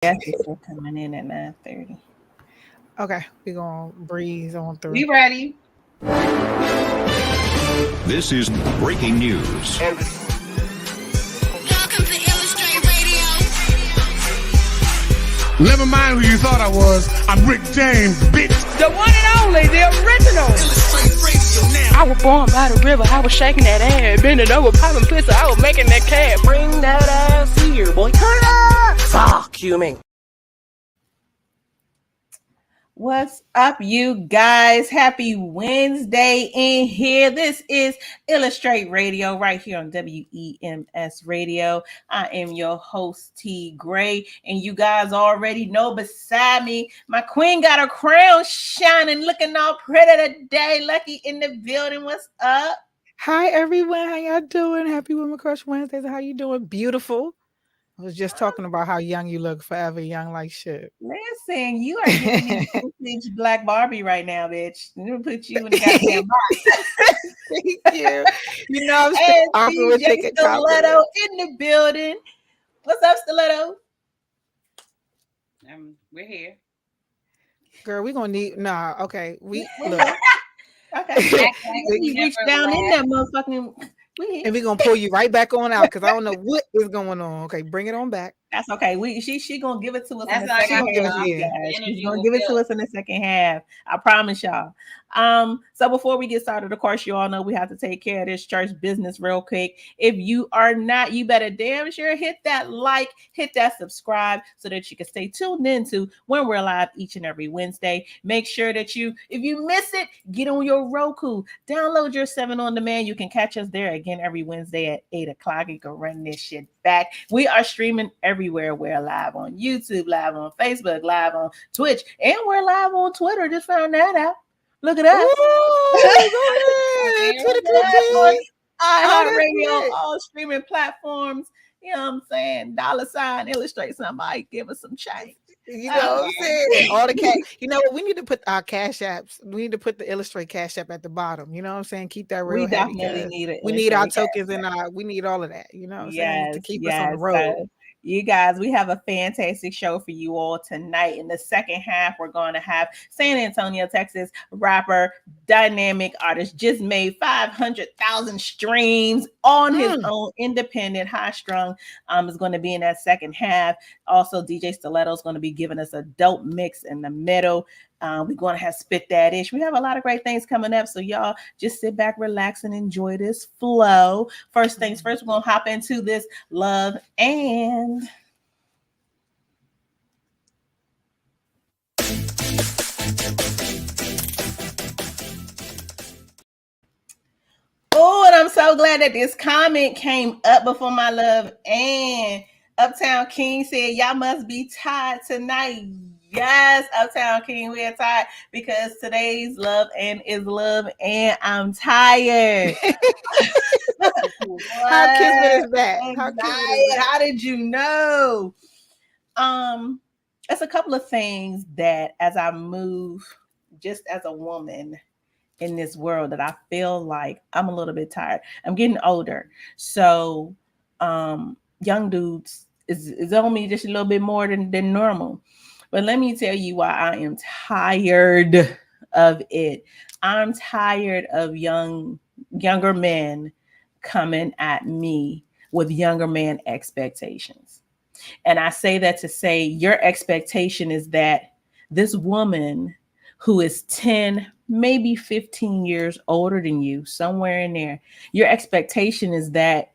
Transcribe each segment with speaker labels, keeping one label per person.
Speaker 1: Yes, before coming in at 9:30.
Speaker 2: Okay, we're gonna breeze on through.
Speaker 3: We ready?
Speaker 4: This is breaking news.
Speaker 5: Welcome to Illustrate Radio.
Speaker 6: Never mind who you thought I was. I'm Rick James, bitch.
Speaker 7: The one and only, the original.
Speaker 5: Illustrate Radio now.
Speaker 7: I was born by the river. I was shaking that ass, bending over, popping pistol. I was making that cash. Bring that ass here, boy. Turn up. Fuck you, man.
Speaker 1: What's up, you guys? Happy Wednesday in here. This is Illustrate Radio right here on WEMS Radio. I am your host, T. Gray, and you guys already know beside me, my queen got her crown shining, looking all pretty today. Lucky in the building. What's up?
Speaker 2: Hi, everyone. How y'all doing? Happy Women Crush Wednesdays. How you doing? Beautiful. I was just talking about how young you look, forever young like shit.
Speaker 1: Listen, you are giving me vintage Black Barbie right now, bitch. I'm gonna put you in the goddamn box.
Speaker 2: Thank you. You know, I'm still
Speaker 1: DJ Stiletto in the building. What's up, Stiletto?
Speaker 3: We're here.
Speaker 2: Girl, we gonna need okay. We look.
Speaker 1: Okay. We reach down in that motherfucking.
Speaker 2: And we're gonna pull you right back on out because I don't know what is going on. Okay, bring it on back.
Speaker 1: That's okay. She gonna give it to us in the
Speaker 3: That's
Speaker 1: second half. She's gonna give it to us in the second half. I promise y'all. So before we get started, of course, you all know we have to take care of this church business real quick. If you are not, you better damn sure hit that like, hit that subscribe so that you can stay tuned into when we're live each and every Wednesday. Make sure that if you miss it, get on your Roku, download your 7 on demand. You can catch us there again every Wednesday at 8 o'clock. You can run this shit back. We are streaming everywhere. We're live on YouTube, live on Facebook, live on Twitch, and we're live on Twitter. Just found that out. Look at us. iHeartRadio, all streaming platforms. You know what I'm saying? $ illustrate somebody, give us some change.
Speaker 2: You know what I'm saying? All the cash. You know what? We need to put our cash apps. We need to put the Illustrate cash app at the bottom. You know what I'm saying? Keep that real.
Speaker 1: We definitely need it.
Speaker 2: We need our tokens and we need all of that. You know what I'm saying? To keep us on the road.
Speaker 1: You guys, we have a fantastic show for you all tonight. In the second half, we're going to have San Antonio, Texas rapper, dynamic artist, just made 500,000 streams on his own, independent, high strung. Is going to be in that second half. Also, DJ Stiletto is going to be giving us a dope mix in the middle. We're going to have Spit That Ish. We have a lot of great things coming up. So y'all just sit back, relax, and enjoy this flow. First things first, we're going to hop into this love and... Oh, and I'm so glad that this comment came up before my love. And Uptown King said, y'all must be tired tonight. Yes, Uptown King, we are tired because today's love and is love, and I'm tired.
Speaker 2: How kismet is that?
Speaker 1: How did you know? It's a couple of things that as I move, just as a woman in this world, that I feel like I'm a little bit tired. I'm getting older, so young dudes is on me just a little bit more than normal. But let me tell you why I am tired of it. I'm tired of younger men coming at me with younger man expectations. And I say that to say your expectation is that this woman who is 10, maybe 15 years older than you, somewhere in there, your expectation is that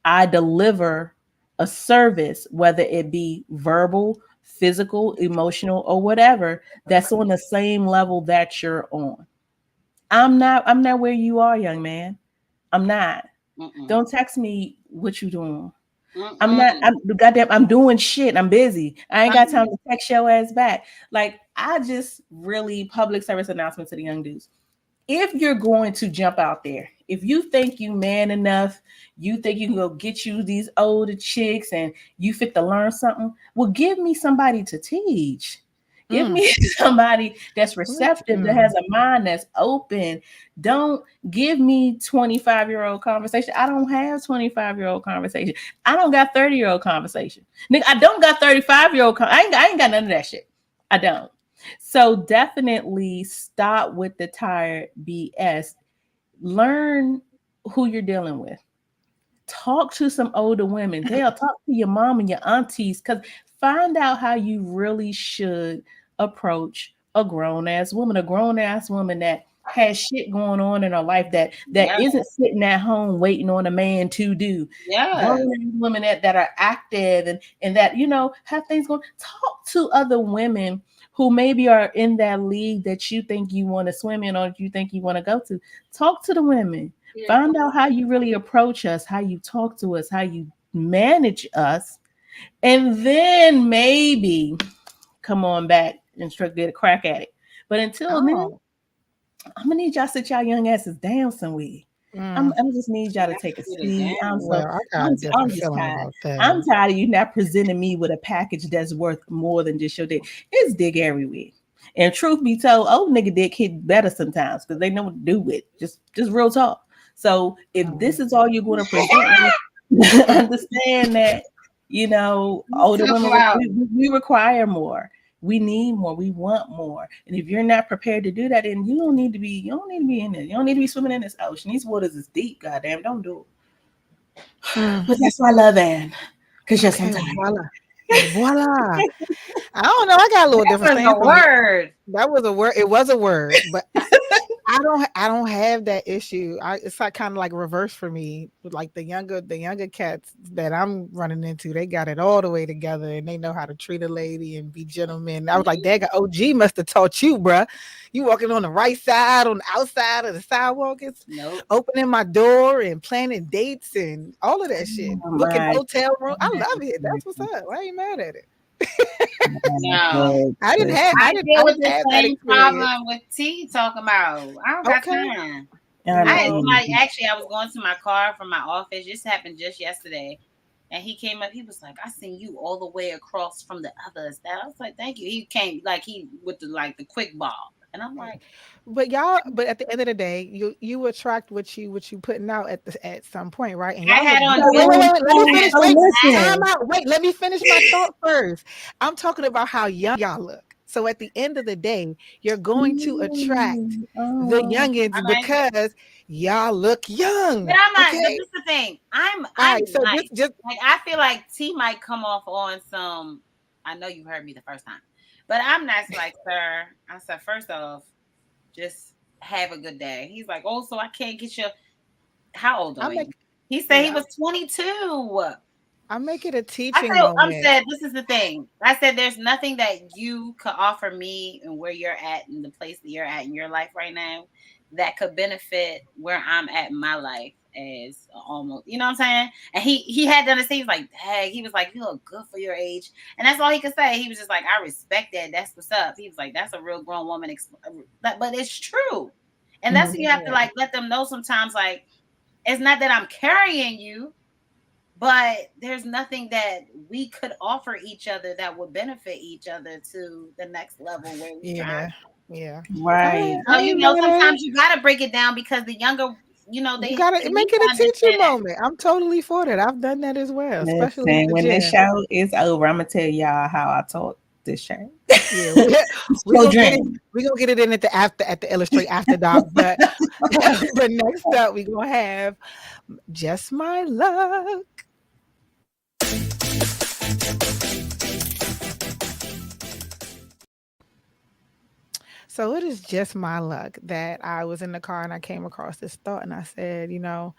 Speaker 1: I deliver a service, whether it be verbal, physical, emotional, or whatever, that's on the same level that you're on. I'm not where you are, young man. I'm not. Don't text me what you doing. I'm doing shit. I'm busy. I ain't got time to text your ass back. Like, I just really public service announcement to the young dudes. If you're going to jump out there, if you think you man enough, you think you can go get you these older chicks and you fit to learn something, well, give me somebody to teach. Give me somebody that's receptive, that has a mind that's open. Don't give me 25-year-old conversation. I don't have 25-year-old conversation. I don't got 30-year-old conversation. Nigga, I don't got 35-year-old. I ain't got none of that shit. I don't. So definitely stop with the tired BS. Learn who you're dealing with. Talk to some older women. They'll talk to your mom and your aunties, because find out how you really should approach a grown-ass woman that has shit going on in her life that isn't sitting at home waiting on a man to do. Grown-ass women that are active and that, you know, have things going. Talk to other women who maybe are in that league that you think you want to swim in, or you think you want to go to. Talk to the women. Find out how you really approach us, how you talk to us, how you manage us, and then maybe come on back and get a crack at it. But until then, I'm gonna need y'all to sit y'all young asses down somewhere. I'm just need y'all to take a seat. I'm just tired. I'm tired of you not presenting me with a package that's worth more than just your dick. It's dick everywhere. And truth be told, old nigga dick hit better sometimes because they know what to do with. Just real talk. So if this is all you're going to present, understand that, you know, older women, we require more. We need more. We want more. And if you're not prepared to do that, then you don't need to be in there. You don't need to be swimming in this ocean. These waters is deep. Goddamn, don't do it. But that's why I love Anne. Because you're sometimes.
Speaker 2: Voila. I don't know. I got a little different thing. That was a word. It was a word, but I don't have that issue. It's like kind of like reverse for me. Like the younger cats that I'm running into, they got it all the way together and they know how to treat a lady and be gentlemen. I was like, dang, OG must have taught you, bruh. You walking on the right side, on the outside of the sidewalk. It's opening my door and planning dates and all of that shit. Booking hotel room. I love it. That's what's up. I ain't mad at it.
Speaker 3: No,
Speaker 2: I didn't have
Speaker 3: the same problem with T talking about. I don't got time. I was going to my car from my office. This happened just yesterday, and he came up. He was like, "I seen you all the way across from the others." I was like, "Thank you." He came with the quick ball, and I'm like,
Speaker 2: But at the end of the day, you attract what you putting out at some point, right? And
Speaker 3: I had on.
Speaker 2: Wait, let me finish my thought first. I'm talking about how young y'all look. So at the end of the day, you're going to attract the youngins because y'all look young.
Speaker 3: But I'm not. Okay? This is the thing. I feel like T might come off on some. I know you heard me the first time, but I'm not like, sir. I said, first off, just have a good day. He's like, oh, so I can't get you. How old are you? He said he was 22.
Speaker 2: I make it a teaching moment.
Speaker 3: I said, this is the thing. I said, there's nothing that you could offer me and where you're at and the place that you're at in your life right now that could benefit where I'm at in my life as almost, you know what I'm saying? And he had to understand. He was like, dang, he was like, you look good for your age. And that's all he could say. He was just like, I respect that. That's what's up. He was like, that's a real grown woman. But it's true. And that's what you have to like let them know sometimes. Like, it's not that I'm carrying you, but there's nothing that we could offer each other that would benefit each other to the next level where we
Speaker 1: right.
Speaker 3: So, you know, sometimes you got to break it down because the younger, you know,
Speaker 2: you gotta make it a teaching moment. I'm totally for that. I've done that as well. Especially
Speaker 1: when the show is over, I'm gonna tell y'all how I taught this show.
Speaker 2: Yeah, we're gonna get it in at the Illustrate After Dark. But next up, we're gonna have Just My Luck. So it is just my luck that I was in the car and I came across this thought and I said, you know,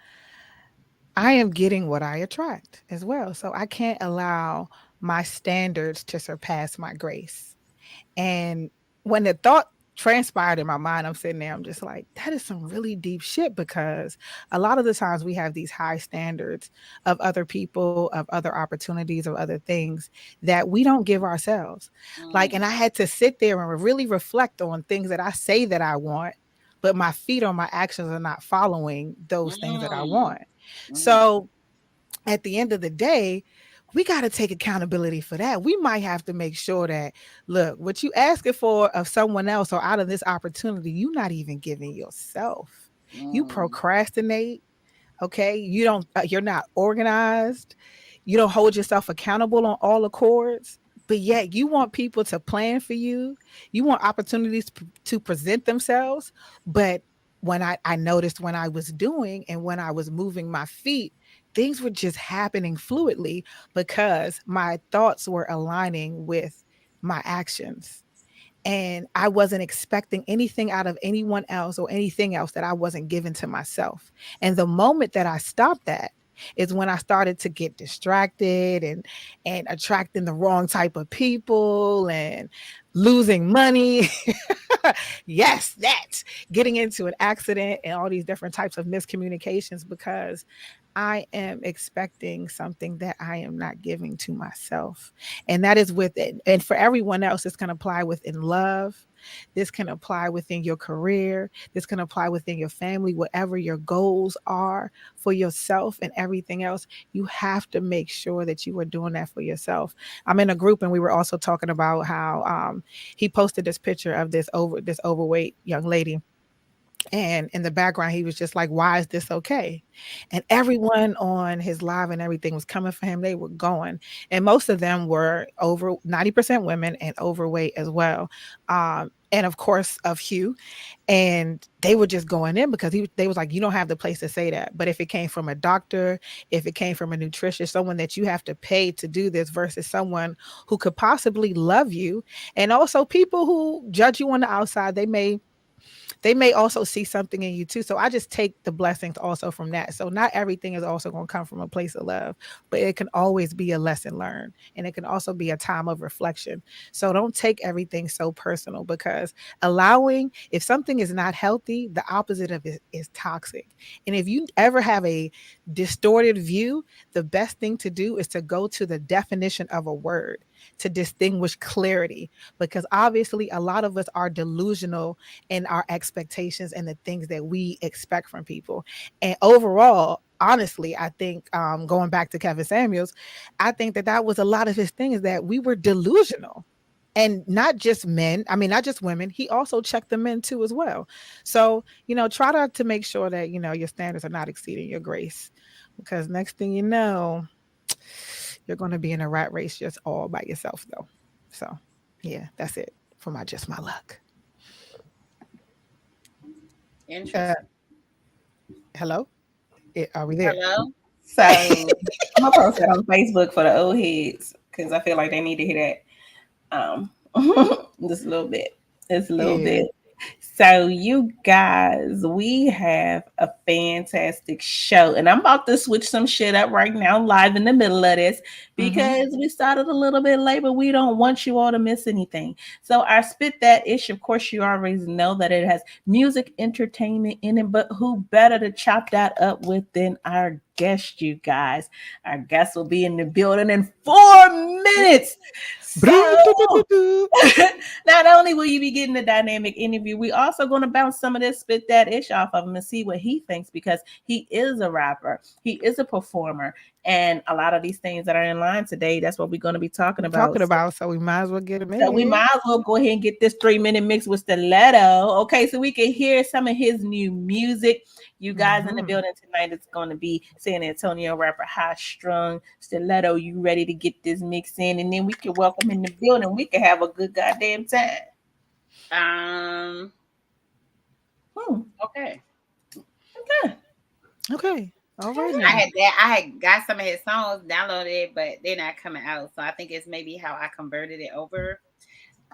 Speaker 2: I am getting what I attract as well. So I can't allow my standards to surpass my grace. And when the thought transpired in my mind, I'm sitting there, I'm just like, that is some really deep shit, because a lot of the times we have these high standards of other people, of other opportunities, of other things that we don't give ourselves. Like, and I had to sit there and really reflect on things that I say that I want, but my feet or my actions are not following those things that I want. So at the end of the day, we got to take accountability for that. We might have to make sure that, look, what you asking for of someone else or out of this opportunity, you're not even giving yourself. You procrastinate. Okay. You're not organized. You don't hold yourself accountable on all accords, but yet you want people to plan for you. You want opportunities to present themselves. But when I noticed when I was doing and when I was moving my feet, things were just happening fluidly because my thoughts were aligning with my actions. And I wasn't expecting anything out of anyone else or anything else that I wasn't giving to myself. And the moment that I stopped that is when I started to get distracted and attracting the wrong type of people and losing money. Yes, that's getting into an accident and all these different types of miscommunications because I am expecting something that I am not giving to myself. And that is with it. And for everyone else, this can apply within love. This can apply within your career. This can apply within your family, whatever your goals are for yourself and everything else. You have to make sure that you are doing that for yourself. I'm in a group and we were also talking about how he posted this picture of this overweight young lady. And in the background, he was just like, why is this okay? And everyone on his live and everything was coming for him. They were going. And most of them were over 90% women and overweight as well. And of course, of hue. And they were just going in because they was like, you don't have the place to say that. But if it came from a doctor, if it came from a nutritionist, someone that you have to pay to do this versus someone who could possibly love you. And also people who judge you on the outside, they may also see something in you too. So I just take the blessings also from that. So not everything is also going to come from a place of love, but it can always be a lesson learned. And it can also be a time of reflection. So don't take everything so personal because if something is not healthy, the opposite of it is toxic. And if you ever have a distorted view, the best thing to do is to go to the definition of a word to distinguish clarity, because obviously a lot of us are delusional in our expectations and the things that we expect from people. And overall, honestly, I think going back to Kevin Samuels, I think that was a lot of his thing is that we were delusional. And not just men, not just women, he also checked the men too as well. So, try to make sure that, your standards are not exceeding your grace, because next thing you know, you're going to be in a rat race just all by yourself, though. So, yeah, that's it for just my luck.
Speaker 3: Interesting.
Speaker 2: Hello? Are we there?
Speaker 3: Hello?
Speaker 1: So I'm going to post it on Facebook for the old heads because I feel like they need to hear that just a little bit. Just a little bit. So you guys, we have a fantastic show, and I'm about to switch some shit up right now live in the middle of this because we started a little bit late, but we don't want you all to miss anything. So our Spit That Ish, of course, you already know that it has music, entertainment in it, but who better to chop that up with than our guest, you guys. Our guest will be in the building in 4 minutes. So, not only will you be getting a dynamic interview, we also going to bounce some of this Spit That Ish off of him and see what he thinks, because he is a rapper, he is a performer, and a lot of these things that are in line today, that's what we're going to be talking about.
Speaker 2: So we might as well get him in.
Speaker 1: So we might as well go ahead and get this 3-minute mix with Stiletto, okay, so we can hear some of his new music. You guys in the building tonight, it's going to be San Antonio rapper High Strung. Stiletto, you ready to get this mix in? And then we can welcome in the building. We can have a good goddamn time.
Speaker 3: Okay.
Speaker 2: All right.
Speaker 3: I had got some of his songs downloaded, but they're not coming out. So I think it's maybe how I converted it over.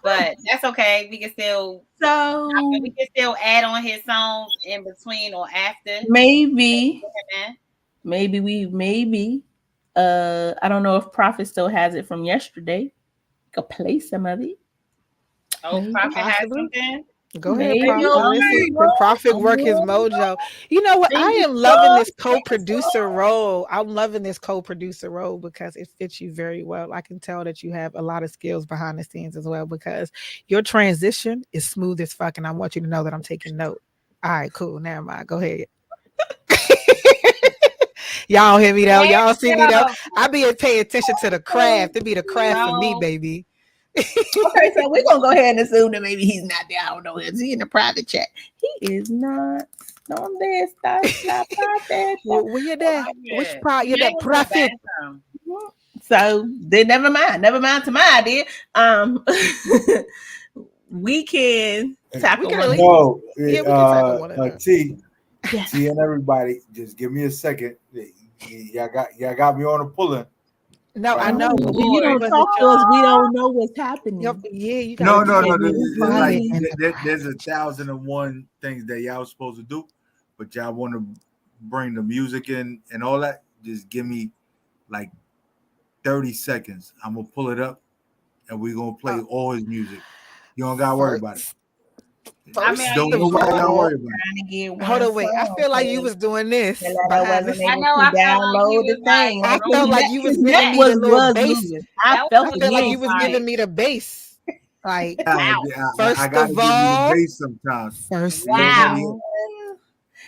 Speaker 3: But that's okay. We can still add on his songs in between or after.
Speaker 1: Maybe. I don't know if Prophet still has it from yesterday. Could play some of it.
Speaker 3: Oh, Prophet has something.
Speaker 2: Go ahead, Prophet work his mojo. You know what? I am loving this co-producer role. I'm loving this co-producer role because it fits you very well. I can tell that you have a lot of skills behind the scenes as well, because your transition is smooth as fuck, and I want you to know that I'm taking note. All right, cool. Never mind. Go ahead. Y'all don't hear me though. Y'all see me though.
Speaker 3: No.
Speaker 2: I be paying attention to the craft. It be the craft for me,
Speaker 3: No.
Speaker 2: baby.
Speaker 1: Okay, so we're gonna go ahead and assume that maybe he's not there. I don't know. Is he in the private chat? He is not. On this,
Speaker 2: Well, you're there. Which part? You're that
Speaker 3: was
Speaker 2: prophet.
Speaker 3: the
Speaker 1: So then, never mind. Never mind to my idea. We can tackle
Speaker 2: We can
Speaker 1: one.
Speaker 2: at
Speaker 8: No,
Speaker 2: Yeah, we can tackle one of them.
Speaker 8: T,
Speaker 1: Yes.
Speaker 8: T, and everybody, just give me a second. Y'all got me on a pulling.
Speaker 2: No, I know. But
Speaker 1: When you don't talk to us, we don't know what's happening.
Speaker 2: Yeah, you
Speaker 8: No,
Speaker 2: gotta
Speaker 8: no.
Speaker 2: be quiet and
Speaker 8: There's 1,001 things that y'all supposed to do, but y'all want to bring the music in and all that. Just give me like 30 seconds. I'm gonna pull it up, and we're gonna play all his music. You don't gotta worry about it.
Speaker 3: I mean,
Speaker 8: Don't nobody gotta worry about it.
Speaker 2: Hold on, wait. I feel like you was doing this.
Speaker 1: I
Speaker 2: behind the
Speaker 1: wasn't
Speaker 2: scenes.
Speaker 1: able
Speaker 3: I know, I
Speaker 1: to
Speaker 3: felt like
Speaker 1: download
Speaker 3: you
Speaker 1: the
Speaker 3: was like-
Speaker 1: thing.
Speaker 2: I
Speaker 3: His
Speaker 2: felt like you was
Speaker 1: His
Speaker 2: giving
Speaker 1: neck
Speaker 2: me the little bass.
Speaker 1: moving. I
Speaker 3: That
Speaker 1: felt
Speaker 3: was
Speaker 2: I feel like
Speaker 1: it.
Speaker 2: you was
Speaker 3: Like-
Speaker 2: giving me the bass. Like,
Speaker 3: Wow.
Speaker 2: First
Speaker 8: I gotta
Speaker 2: of
Speaker 8: give you the
Speaker 2: all-
Speaker 8: bass sometimes.
Speaker 2: first
Speaker 3: Wow.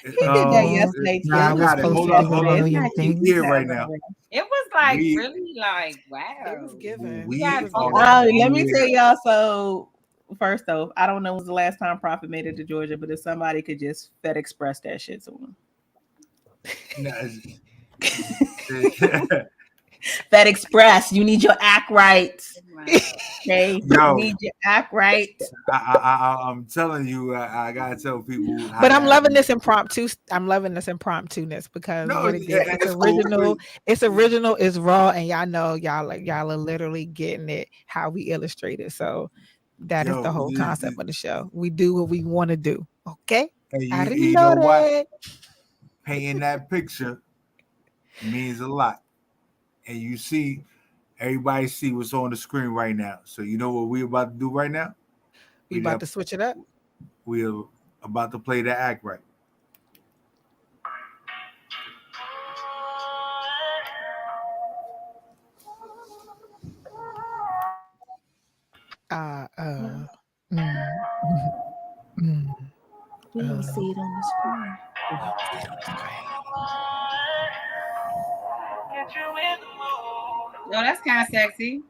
Speaker 1: He did that yesterday.
Speaker 2: Nah, I
Speaker 1: too.
Speaker 2: was
Speaker 8: got it.
Speaker 2: supposed
Speaker 8: Hold
Speaker 2: to
Speaker 8: on,
Speaker 2: do
Speaker 8: hold
Speaker 2: a
Speaker 8: on.
Speaker 2: million
Speaker 1: Not
Speaker 2: things.
Speaker 1: you.
Speaker 8: Here right now.
Speaker 3: It was like
Speaker 8: We-
Speaker 3: really like wow.
Speaker 2: It was given.
Speaker 8: We
Speaker 3: got
Speaker 2: It was
Speaker 3: all
Speaker 2: given.
Speaker 3: that.
Speaker 1: Let me tell y'all. So first off, I don't know when's the last time Prophet made it to Georgia, but if somebody could just Fed Express that shit to him. Fed Express, you need your act right. Okay,
Speaker 8: Yo.
Speaker 1: you need your act right.
Speaker 8: I'm telling you, I gotta tell people. how
Speaker 2: But
Speaker 8: to
Speaker 2: I'm
Speaker 8: act.
Speaker 2: loving this impromptu. I'm loving this impromptu-ness because
Speaker 8: No,
Speaker 2: what it
Speaker 8: yeah,
Speaker 2: did, it's
Speaker 8: it's cool.
Speaker 2: original. It's original. It's raw, and y'all know y'all are literally getting it how we illustrate it. So that is
Speaker 8: Yo,
Speaker 2: the whole
Speaker 8: this-
Speaker 2: concept of the show. We do what we want to do. Okay,
Speaker 8: And
Speaker 2: I
Speaker 8: you know
Speaker 2: know
Speaker 8: what?
Speaker 2: that.
Speaker 8: Painting that picture means a lot. And you see, everybody see what's on the screen right now. So you know what we're about to do right now?
Speaker 2: We about to switch it up.
Speaker 8: We're about to play the act right.
Speaker 1: We don't see it on the screen.
Speaker 3: Yo, that's kind of sexy.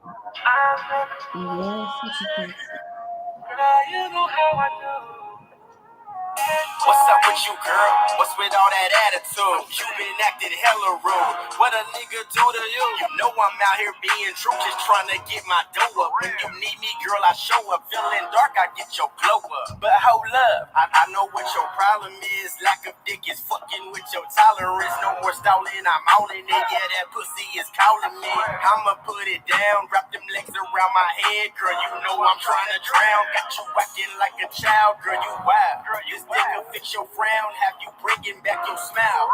Speaker 5: What's up with you, girl? What's with all that attitude? You been acting hella rude. What a nigga do to you? You know I'm out here being true, just trying to get my dough up. When you need me, girl, I show up. Feeling dark, I get your glow up. But hold up, I know what your problem is. Lack of dick is fucking with your tolerance. No more stalling, I'm all in it. Yeah, that pussy is calling me. I'ma put it down, wrap them legs around my head. Girl, you know I'm trying to drown. Got you acting like a child. Girl, you wild. Girl, this dick will fix your frown. Have you bringing back your smile.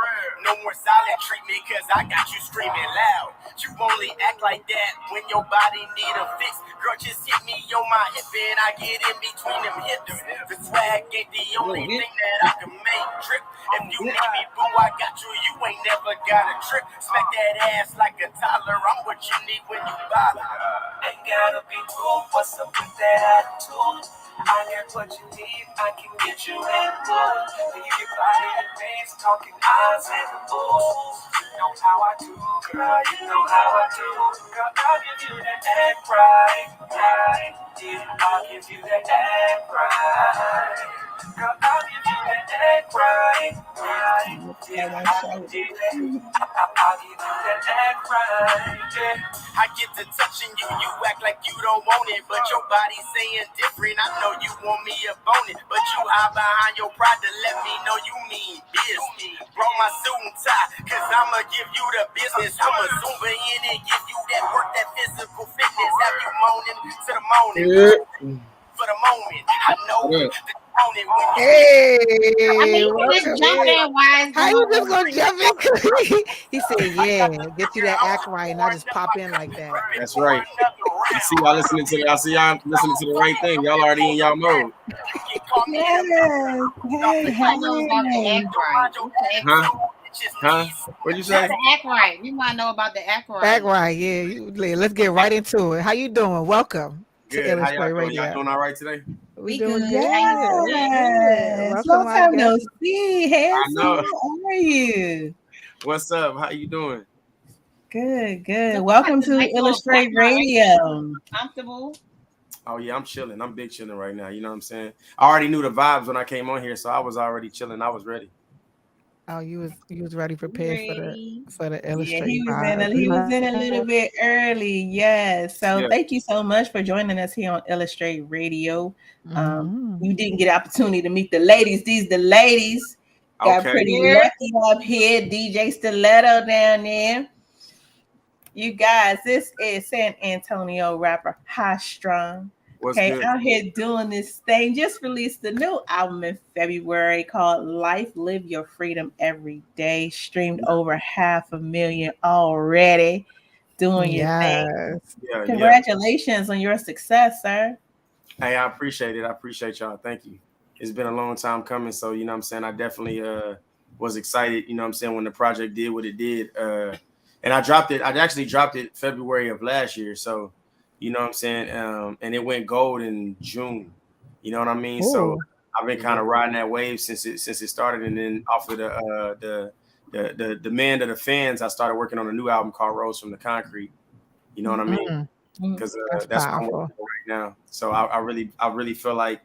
Speaker 5: No more silent treatment, cause I got you screaming loud. You only act like that when your body need a fix. Girl, just hit me on my hip and I get in between them hips. The swag ain't the only thing that I can make trip. If you need me, boo, I got you. You ain't never got a trip. Smack that ass like a toddler. I'm what you need when you bother. Ain't gotta be rude. What's up with that attitude? I got what you need. I can get you in the mood. You get body and face, talking eyes and moves. You know how I do, girl. You know how I do. Girl, I'll give you that act right, right. Yeah, I'll give you that act right. Girl, I'll give you that act right, right. Yeah, I'll give you that act right. Yeah. I get to touching you, you act like you don't want it, but your body saying different. I know you want me up on it, but you hide behind your pride to let me know you mean business. Brought my suit and tie, cause I'ma give you the business. I'ma zoom in and give you that work, that physical fitness. Have you moaning to the morning. For the moment, I know the morning when you
Speaker 2: Hey,
Speaker 3: I mean, you can just
Speaker 2: welcome
Speaker 3: jump
Speaker 2: in.
Speaker 3: in. Why?
Speaker 2: How you just gonna jump in? He said, "Yeah, get you that act right," and I just pop in like that.
Speaker 9: That's right. I see y'all listening to the right thing. Y'all already in y'all mode.
Speaker 1: Yes. Hey,
Speaker 3: I know about the act right.
Speaker 9: Huh? Huh? What'd you say?
Speaker 3: The act right. We want to know about the act right.
Speaker 2: Act right, yeah. Let's get right into it. How you doing? Welcome to
Speaker 9: Good. How y'all
Speaker 2: Illustrate
Speaker 9: doing?
Speaker 2: Radio.
Speaker 9: Y'all doing all right today?
Speaker 2: We
Speaker 3: good.
Speaker 2: doing good.
Speaker 1: Yes.
Speaker 2: Welcome,
Speaker 1: Long
Speaker 2: my
Speaker 1: time no
Speaker 2: guest.
Speaker 1: see. Handsome.
Speaker 9: know.
Speaker 1: How are you?
Speaker 9: What's up? How you doing?
Speaker 1: Good, good.
Speaker 3: So
Speaker 1: Welcome
Speaker 3: that's a
Speaker 1: to
Speaker 3: nice little
Speaker 1: Illustrate
Speaker 3: background right there.
Speaker 1: Radio.
Speaker 3: Comfortable.
Speaker 9: Oh yeah, I'm chilling. I'm big chilling right now. You know what I'm saying? I already knew the vibes when I came on here, so I was already chilling. I was ready.
Speaker 2: Oh, you was ready prepared
Speaker 3: Ready.
Speaker 2: for the
Speaker 1: Yeah,
Speaker 2: illustrate
Speaker 1: he was
Speaker 2: vibe.
Speaker 1: in a little bit early. Yes. So
Speaker 9: Yeah.
Speaker 1: thank you so much for joining us here on Illustrate Radio.
Speaker 2: Mhm.
Speaker 1: You didn't get opportunity to meet the ladies. These the ladies got
Speaker 9: Okay.
Speaker 1: pretty
Speaker 3: Here.
Speaker 1: lucky up here. DJ Stiletto down there. You guys, this is San Antonio rapper High Strong.
Speaker 9: What's
Speaker 1: Okay,
Speaker 9: good?
Speaker 1: out here doing this thing. Just released a new album in February called Life Live Your Freedom Every Day. Streamed over 500,000 already. Doing your thing.
Speaker 2: Yes.
Speaker 9: Yeah, yeah.
Speaker 1: Congratulations on your success, sir.
Speaker 9: Hey, I appreciate it. I appreciate y'all. Thank you. It's been a long time coming, so you know what I'm saying. I definitely was excited. You know what I'm saying when the project did what it did. And I dropped it. I actually dropped it February of last year. So, you know what I'm saying? And it went gold in June. You know what I mean? So
Speaker 2: Ooh.
Speaker 9: I've been kind of riding that wave since it started. And then off of the demand of the fans, I started working on a new album called Rose from the Concrete. You know what I mean? Because that's what I'm working on right now. So I really feel like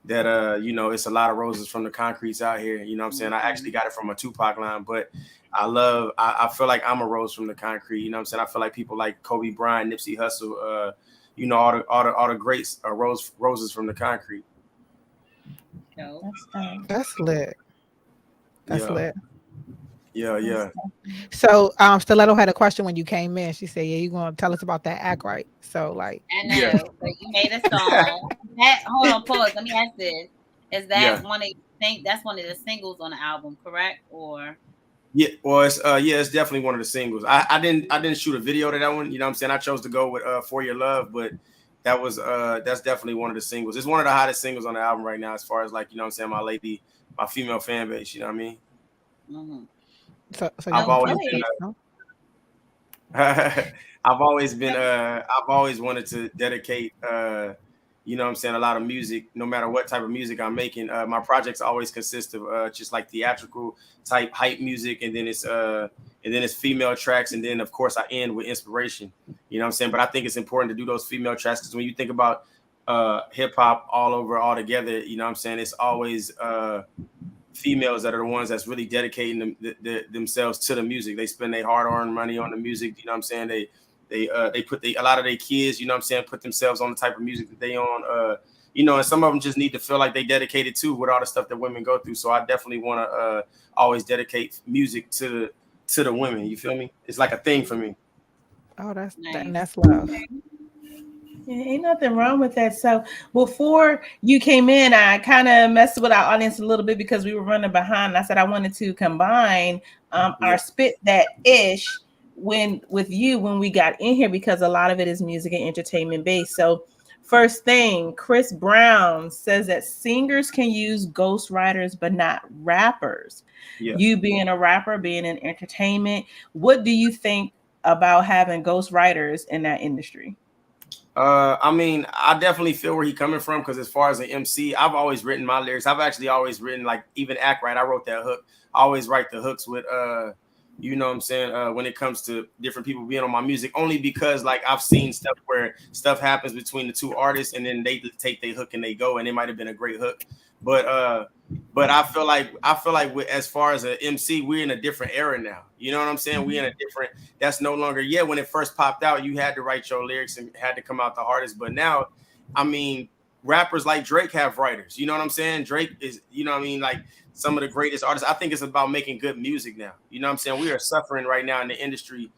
Speaker 9: that you know, it's a lot of roses from the concretes out here. You know what I'm saying? I actually got it from a Tupac line, but I feel like I'm a rose from the concrete. You know what I'm saying? I feel like people like Kobe Bryant, Nipsey Hussle, you know, all the greats are roses from the concrete.
Speaker 2: That's lit. That's lit.
Speaker 9: Yeah.
Speaker 2: So Stiletto had a question when you came in. She said, yeah, you're gonna tell us about that act right. So like
Speaker 3: I know. So you made a song. Hold on, pause. Let me ask this. Is that one of you think that's one of the singles on the album, correct? Or
Speaker 9: yeah, well, it's definitely one of the singles. I didn't shoot a video to that one. You know what I'm saying? I chose to go with For Your Love, but that's definitely one of the singles. It's one of the hottest singles on the album right now, as far as like, you know what I'm saying, my female fan base, you know what I mean?
Speaker 3: mm-hmm.
Speaker 2: So
Speaker 9: I've always wanted to dedicate you know what I'm saying, a lot of music, no matter what type of music I'm making. My projects always consist of just like theatrical type hype music, and then it's female tracks, and then of course I end with inspiration. You know what I'm saying? But I think it's important to do those female tracks because when you think about hip hop all together, you know what I'm saying, it's always females that are the ones that's really dedicating themselves to the music. They spend their hard-earned money on the music. You know what I'm saying? They put a lot of their kids, you know what I'm saying, put themselves on the type of music that they on. You know, and some of them just need to feel like they dedicated to with all the stuff that women go through. So I definitely want to always dedicate music to the women. You feel me? It's like a thing for me.
Speaker 2: Oh, that's love.
Speaker 1: Yeah, ain't nothing wrong with that. So before you came in, I kind of messed with our audience a little bit because we were running behind. I said I wanted to combine our spit that ish with you when we got in here because a lot of it is music and entertainment based. So first thing, Chris Brown says that singers can use ghostwriters but not rappers. Yeah. You being a rapper, being in entertainment, what do you think about having ghostwriters in that industry?
Speaker 9: I mean, I definitely feel where he's coming from because as far as an MC, I've always written my lyrics. I've actually always written, like, even Act Right. I wrote that hook. I always write the hooks with, you know what I'm saying, when it comes to different people being on my music, only because, like, I've seen stuff where stuff happens between the two artists and then they take their hook and they go, and it might have been a great hook. But I feel like as far as an MC, we're in a different era now. You know what I'm saying? We're in a different, that's no longer, when it first popped out, you had to write your lyrics and had to come out the hardest. But now, I mean, rappers like Drake have writers. You know what I'm saying? Drake is, you know what I mean? Like some of the greatest artists. I think it's about making good music now. You know what I'm saying? We are suffering right now in the industry,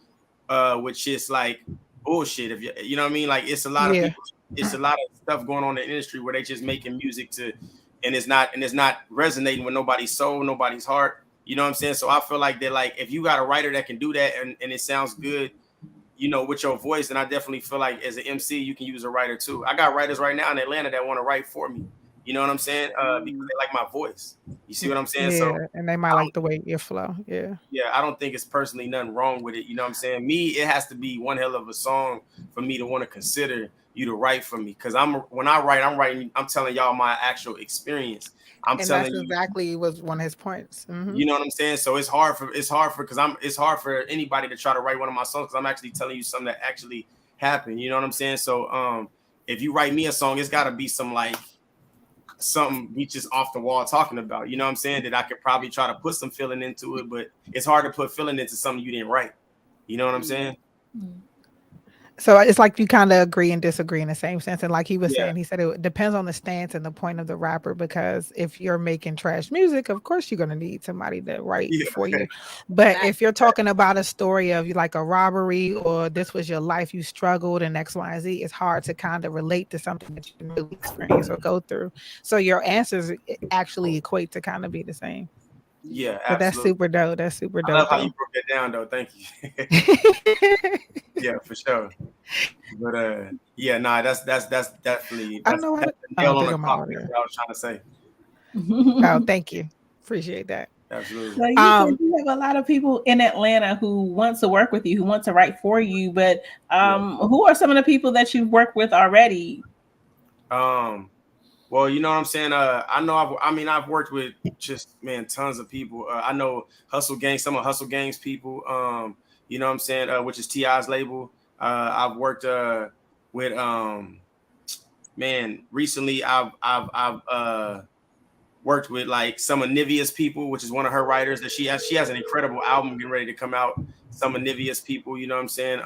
Speaker 9: which is like bullshit. If you know what I mean? Like it's a lot of people, it's a lot of stuff going on in the industry where they just making music and it's not resonating with nobody's soul, nobody's heart. You know what I'm saying? So I feel like that, like, if you got a writer that can do that and it sounds good, you know, with your voice, then I definitely feel like as an MC, you can use a writer too. I got writers right now in Atlanta that want to write for me. You know what I'm saying? Because they like my voice. You see what I'm saying?
Speaker 2: Yeah,
Speaker 9: so
Speaker 2: and they might like the way you flow. Yeah.
Speaker 9: Yeah, I don't think it's personally nothing wrong with it. You know what I'm saying? Me, it has to be one hell of a song for me to want to consider you to write for me, because when I write, I'm telling y'all my actual experience.
Speaker 2: And that's exactly was one of his points. Mm-hmm.
Speaker 9: You know what I'm saying? So it's hard for anybody to try to write one of my songs, because I'm actually telling you something that actually happened. You know what I'm saying? So if you write me a song, it's got to be something we just off the wall talking about. You know what I'm saying? That I could probably try to put some feeling into it, but it's hard to put feeling into something you didn't write. You know what I'm saying?
Speaker 2: So it's like you kind of agree and disagree in the same sense. And like he was saying, he said it depends on the stance and the point of the rapper, because if you're making trash music, of course you're going to need somebody to write for you. But if you're talking about a story of like a robbery, or this was your life, you struggled and X, Y, and Z, it's hard to kind of relate to something that you didn't really experience or go through. So your answers actually equate to kind of be the same.
Speaker 9: Yeah,
Speaker 2: but that's super dope. That's super dope.
Speaker 9: I love how you broke that down, though. Thank you. Yeah, for sure. But that's definitely
Speaker 2: I know
Speaker 9: that's the nail on the coffin. That's what I was trying to say.
Speaker 2: Oh, thank you. Appreciate that.
Speaker 9: Absolutely.
Speaker 1: So you said you have a lot of people in Atlanta who want to work with you, who want to write for you, but who are some of the people that you've worked with already?
Speaker 9: Well, you know what I'm saying? I've worked with tons of people. I know Hustle Gang, some of Hustle Gang's people, you know what I'm saying? Which is T.I.'s label. I've worked with recently I've worked with like some of Nivea's people, which is one of her writers that she has an incredible album getting ready to come out. Some of Nivea's people, you know what I'm saying?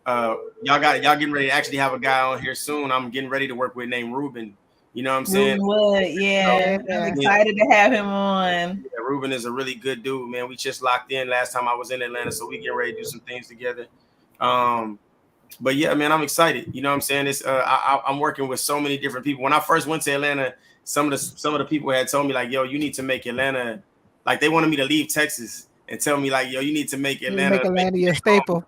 Speaker 9: Y'all getting ready to actually have a guy on here soon. I'm getting ready to work with named Ruben. You know what I'm saying?
Speaker 1: Wood, yeah. I'm excited to have him on.
Speaker 9: Yeah, Ruben is a really good dude, man. We just locked in last time I was in Atlanta, so we get ready to do some things together. But yeah, man, I'm excited. You know what I'm saying? It's I'm working with so many different people. When I first went to Atlanta, some of the people had told me like, yo, you need to make Atlanta, like they wanted me to leave Texas and tell me like, yo, you need to make Atlanta
Speaker 2: your staple.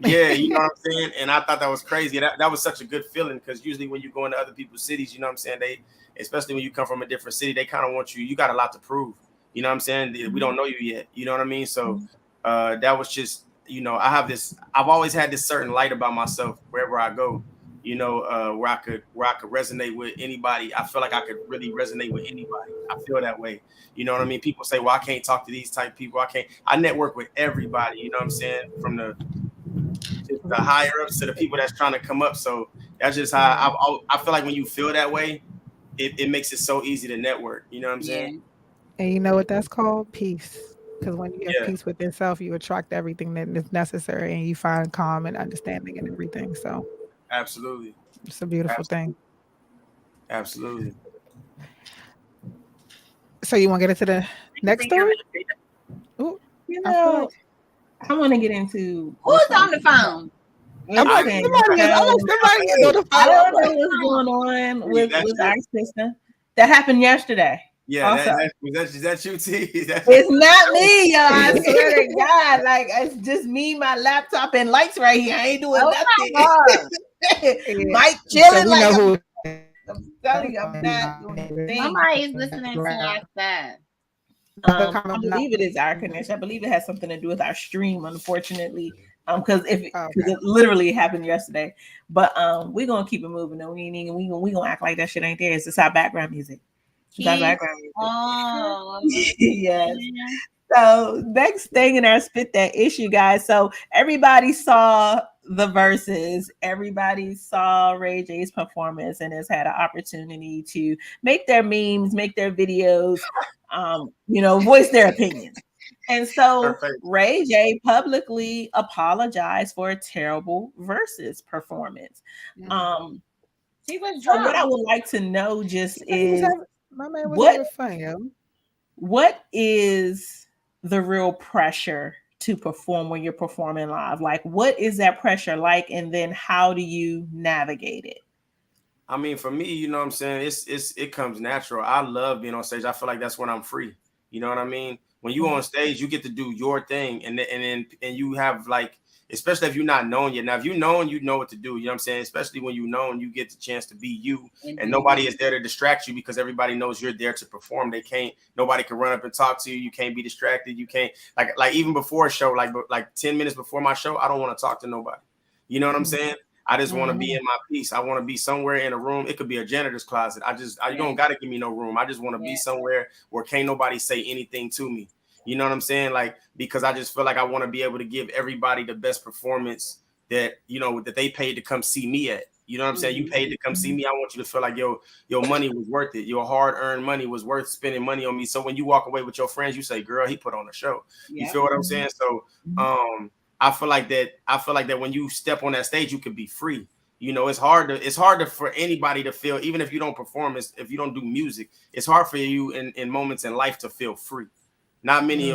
Speaker 9: Yeah, you know what I'm saying? And I thought that was crazy. That was such a good feeling, because usually when you go into other people's cities, you know what I'm saying, they, especially when you come from a different city, they kind of want you got a lot to prove. You know what I'm saying? We don't know you yet. You know what I mean? So that was just, you know, I've always had this certain light about myself wherever I go, you know, where I could resonate with anybody. I feel like I could really resonate with anybody. I feel that way. You know what I mean? People say, well, I can't talk to these type of people. I network with everybody, you know what I'm saying? From the higher ups to the people that's trying to come up. So that's just how I feel like when you feel that way, it makes it so easy to network. You know what I'm saying?
Speaker 2: And you know what that's called? Peace. Because when you have peace with yourself, you attract everything that is necessary, and you find calm and understanding and everything. So
Speaker 9: absolutely,
Speaker 2: it's a beautiful thing.
Speaker 9: Absolutely.
Speaker 2: So you want to get into the next story?
Speaker 1: Ooh, you know, I want to get into
Speaker 3: who's on the phone.
Speaker 1: Somebody is on the phone. I don't know what's going on with our system. That happened yesterday.
Speaker 9: Yeah, is that you, T?
Speaker 1: It's not me, y'all. I swear to God, like it's just me, my laptop, and lights right here. I ain't doing nothing. Mike chilling like I'm telling you, I'm not doing anything.
Speaker 3: Somebody is listening to us that.
Speaker 1: I believe it is our connection. I believe it has something to do with our stream, unfortunately. Because it literally happened yesterday. But we're gonna keep it moving. Though. We gonna act like that shit ain't there. It's just our background music.
Speaker 3: Oh,
Speaker 1: yes. So next thing in our Spit That Issue, guys. So everybody saw the verses. Everybody saw Ray J's performance and has had an opportunity to make their memes, make their videos, voice their opinions. And so Ray J publicly apologized for a terrible versus performance.
Speaker 3: He was drunk.
Speaker 1: So what I would like to know just is
Speaker 2: my man was having fun, yo.
Speaker 1: What is the real pressure to perform when you're performing live? Like, what is that pressure like? And then how do you navigate it?
Speaker 9: I mean, for me, you know what I'm saying? It comes natural. I love being on stage. I feel like that's when I'm free. You know what I mean? When you on stage, you get to do your thing, and you have like, especially if you're not known yet. Now, if you're known, you know what to do. You know what I'm saying? Especially when you're known, you get the chance to be you, and nobody is there to distract you because everybody knows you're there to perform. Nobody can run up and talk to you. You can't be distracted. You can't like even before a show, like 10 minutes before my show, I don't want to talk to nobody. You know what I'm saying? I just want to be in my peace. I want to be somewhere in a room. It could be a janitor's closet. You don't got to give me no room. I just want to be somewhere where can't nobody say anything to me. You know what I'm saying? Like, because I just feel like I want to be able to give everybody the best performance that, you know, that they paid to come see me at. You know what I'm saying? You paid to come see me. I want you to feel like your money was worth it. Your hard-earned money was worth spending money on me. So when you walk away with your friends, you say, girl, he put on a show. You feel what I'm saying? So I feel like that when you step on that stage, you can be free. You know, it's hard for anybody to feel, even if you don't perform, if you don't do music, it's hard for you in moments in life to feel free. Not many,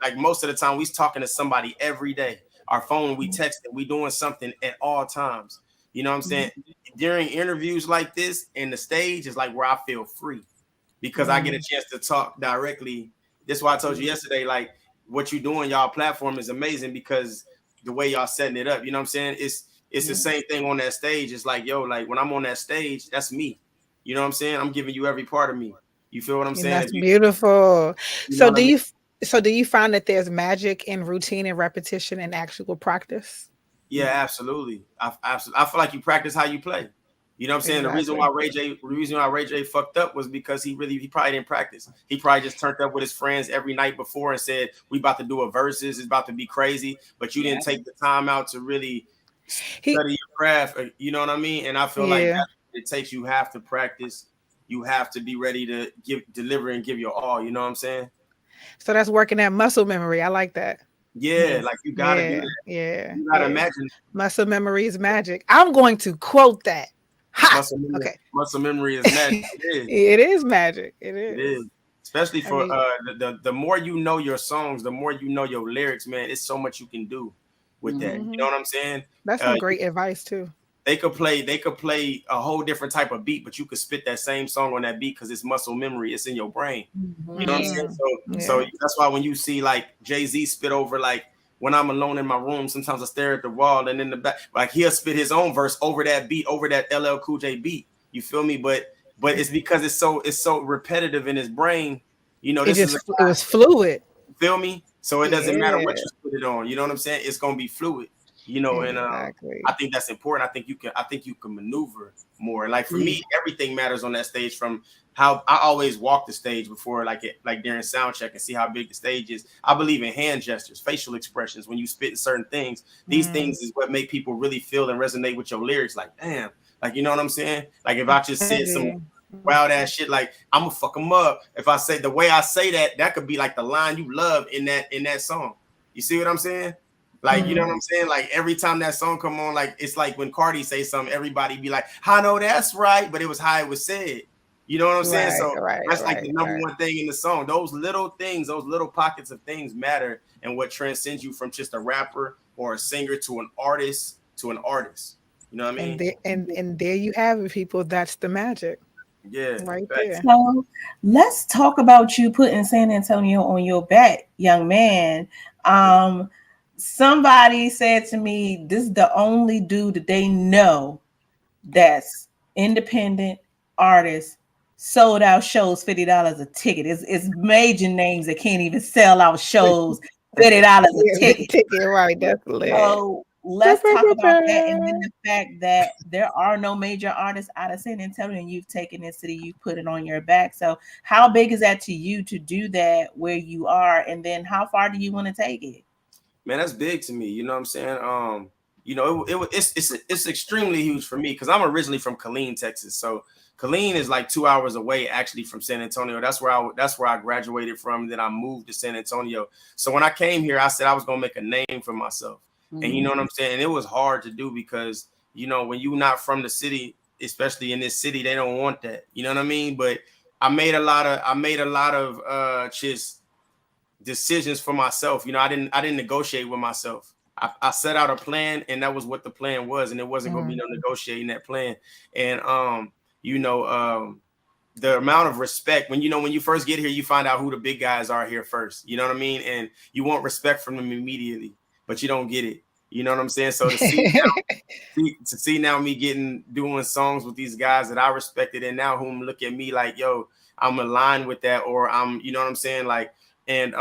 Speaker 9: like most of the time, we talking to somebody every day. Our phone, we texting, we doing something at all times. You know what I'm saying? During interviews like this, and the stage is like where I feel free because I get a chance to talk directly. That's why I told you yesterday, like what you doing, y'all platform is amazing because the way y'all setting it up. You know what I'm saying? It's the same thing on that stage. It's like, yo, like when I'm on that stage, that's me. You know what I'm saying? I'm giving you every part of me. You feel what I'm saying?
Speaker 2: That's beautiful. So
Speaker 9: do
Speaker 2: you find that there's magic in routine and repetition and actual practice?
Speaker 9: Yeah, absolutely. I feel like you practice how you play. You know what I'm saying?
Speaker 2: Exactly.
Speaker 9: The reason why Ray J fucked up was because he probably didn't practice. He probably just turned up with his friends every night before and said, we about to do a verses, it's about to be crazy, but you didn't take the time out to really study your craft. You know what I mean? And I feel like that's what it takes. You have to practice. You have to be ready to deliver and give your all. You know what I'm saying?
Speaker 2: So that's working that muscle memory. I like that.
Speaker 9: Yeah, like you gotta do that.
Speaker 2: Yeah.
Speaker 9: You gotta imagine.
Speaker 2: Muscle memory is magic. I'm going to quote that.
Speaker 9: Muscle memory is magic.
Speaker 2: It is magic. It is.
Speaker 9: Especially for the more you know your songs, the more you know your lyrics, man. It's so much you can do with that. You know what I'm saying? That's
Speaker 2: some great advice too.
Speaker 9: They could play a whole different type of beat, but you could spit that same song on that beat because it's muscle memory. It's in your brain. You know what I'm saying? So that's why when you see like Jay-Z spit over, like when I'm alone in my room, sometimes I stare at the wall and in the back, like he'll spit his own verse over that beat, over that LL Cool J beat. You feel me? But it's because it's so repetitive in his brain. You know, it
Speaker 2: was fluid.
Speaker 9: You feel me? So it doesn't matter what you put it on. You know what I'm saying? It's gonna be fluid. You know, and I think that's important. I think you can maneuver more. And like for me, everything matters on that stage. From how I always walk the stage before, like during sound check, and see how big the stage is. I believe in hand gestures, facial expressions. When you spit certain things, these things is what make people really feel and resonate with your lyrics. Like, damn, like you know what I'm saying? Like if I just said some wild ass shit, like I'm gonna fuck them up. If I say the way I say that could be like the line you love in that song. You see what I'm saying? Like, you know what I'm saying? Like every time that song come on, like it's like when Cardi say something, everybody be like, I know that's right, but it was how it was said. You know what I'm saying? So that's like the number one thing in the song. Those little things, those little pockets of things matter, and what transcends you from just a rapper or a singer to an artist. You know what I mean?
Speaker 2: And there you have it, people. That's the magic.
Speaker 9: Yeah,
Speaker 2: right there.
Speaker 1: So let's talk about you putting San Antonio on your back, young man. Somebody said to me, this is the only dude that they know that's independent artist, sold out shows $50 a ticket. It's major names that can't even sell out shows $50 a ticket.
Speaker 2: Right, that's lit.
Speaker 1: So let's talk about that, and then the fact that there are no major artists out of San Antonio, and you've taken this city, you've put it on your back. So how big is that to you to do that where you are, and then how far do you want to take it?
Speaker 9: Man, that's big to me. You know what I'm saying? You know, it's extremely huge for me because I'm originally from Killeen, Texas. So Killeen is like 2 hours away actually from San Antonio. That's where I graduated from. Then I moved to San Antonio. So when I came here, I said I was gonna make a name for myself. And you know what I'm saying? And it was hard to do because, you know, when you're not from the city, especially in this city, they don't want that. You know what I mean? But I made a lot of just decisions for myself. You know, I didn't negotiate with myself. I set out a plan, and that was what the plan was, and it wasn't gonna be no negotiating that plan. And the amount of respect when you first get here, you find out who the big guys are here first. You know what I mean? And you want respect from them immediately, but you don't get it. You know what I'm saying? So to see now me doing songs with these guys that I respected, and now whom look at me like, yo, I'm aligned with that, or I'm, you know what I'm saying? Like, and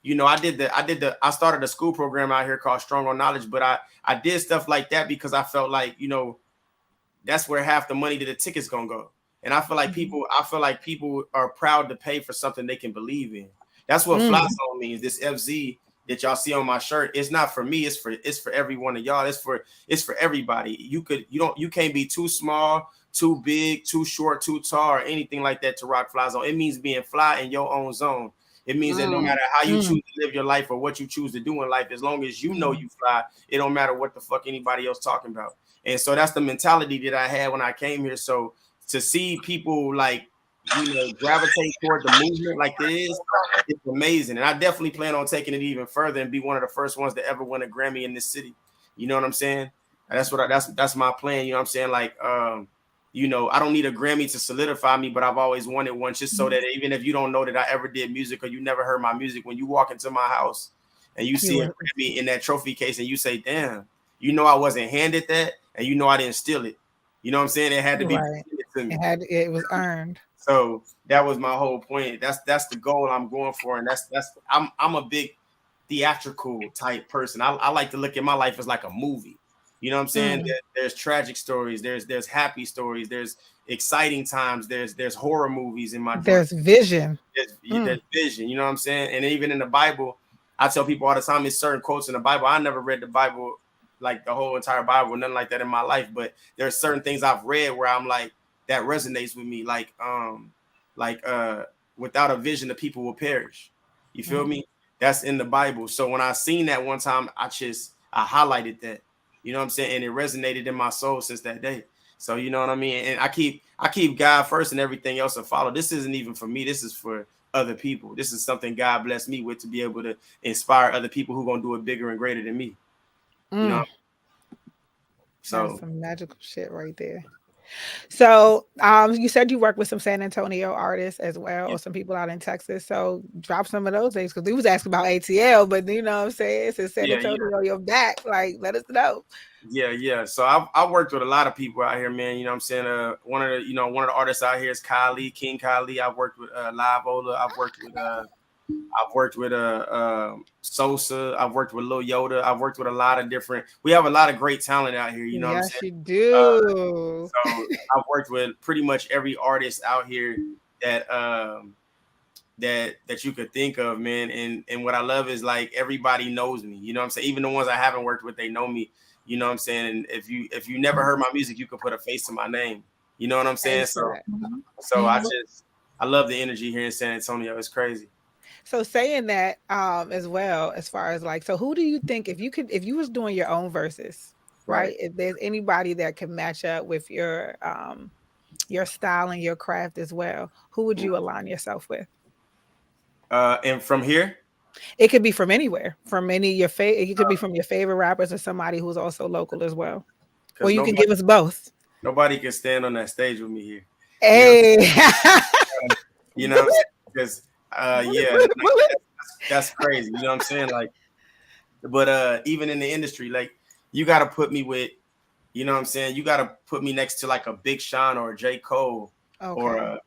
Speaker 9: you know, I started a school program out here called Strong on Knowledge, but I did stuff like that because I felt like, you know, that's where half the money to the tickets gonna go. And I feel like people are proud to pay for something they can believe in. That's what Fly Zone means. This FZ that y'all see on my shirt, it's not for me, it's for every one of y'all. It's for everybody. You can't be too small, too big, too short, too tall, or anything like that to rock Fly Zone. It means being fly in your own zone. It means that no matter how you choose to live your life or what you choose to do in life, as long as you know you fly, it don't matter what the fuck anybody else talking about. And so that's the mentality that I had when I came here. So to see people like, you know, gravitate toward the movement like this, it's amazing. And I definitely plan on taking it even further and be one of the first ones to ever win a Grammy in this city. You know what I'm saying? That's my plan. You know what I'm saying? Like, you know, I don't need a Grammy to solidify me, but I've always wanted one just so that even if you don't know that I ever did music or you never heard my music, when you walk into my house and you see a Grammy in that trophy case and you say, damn, you know, I wasn't handed that and you know, I didn't steal it. You know what I'm saying? It had to be
Speaker 2: right. To me. It was earned.
Speaker 9: So that was my whole point. That's the goal I'm going for. And I'm a big theatrical type person. I like to look at my life as like a movie. You know what I'm saying? There's tragic stories. There's happy stories. There's exciting times. There's horror movies in my.
Speaker 2: There's vision.
Speaker 9: There's vision. You know what I'm saying? And even in the Bible, I tell people all the time, there's certain quotes in the Bible. I never read the Bible, like the whole entire Bible, nothing like that in my life. But there's certain things I've read where I'm like, that resonates with me. Like without a vision, the people will perish. You feel me? That's in the Bible. So when I seen that one time, I highlighted that. You know what I'm saying? And it resonated in my soul since that day. So you know what I mean? And I keep God first and everything else will follow. This isn't even for me. This is for other people. This is something God blessed me with to be able to inspire other people who are going to do it bigger and greater than me. You know? So
Speaker 2: that's some magical shit right there. So you said you work with some San Antonio artists as well, or some people out in Texas. So drop some of those things, because we was asking about ATL, but you know what I'm saying? Since San Antonio, you're back, like let us know.
Speaker 9: Yeah. So I've worked with a lot of people out here, man. You know what I'm saying? One of the artists out here is King Kylie. I've worked with Live Ola. I've worked with Sosa. I've worked with Lil Yoda. I've worked with a lot of different. We have a lot that great talent out here. You know what I'm saying?
Speaker 2: Yes, you do.
Speaker 9: So I've worked with pretty much every artist out here that you could think of, man. And what I love is like everybody knows me. You know what I'm saying? Even the ones I haven't worked with, they know me. You know what I'm saying? And if you never heard my music, you could put a face to my name. You know what I'm saying? So I love the energy here in San Antonio. It's crazy.
Speaker 2: So saying that as well, as far as like, so who do you think, if you was doing your own verses, right? If there's anybody that can match up with your style and your craft as well, who would you align yourself with?
Speaker 9: And from here?
Speaker 2: It could be from anywhere, from any your favorite. It could be from your favorite rappers or somebody who's also local as well. Or you can give us both.
Speaker 9: Nobody can stand on that stage with me here.
Speaker 2: Hey,
Speaker 9: you know, because that's crazy. You know what I'm saying? Like, but even in the industry, like you got to put me with, you know what I'm saying? You got to put me next to like a Big Sean or a J. Cole, or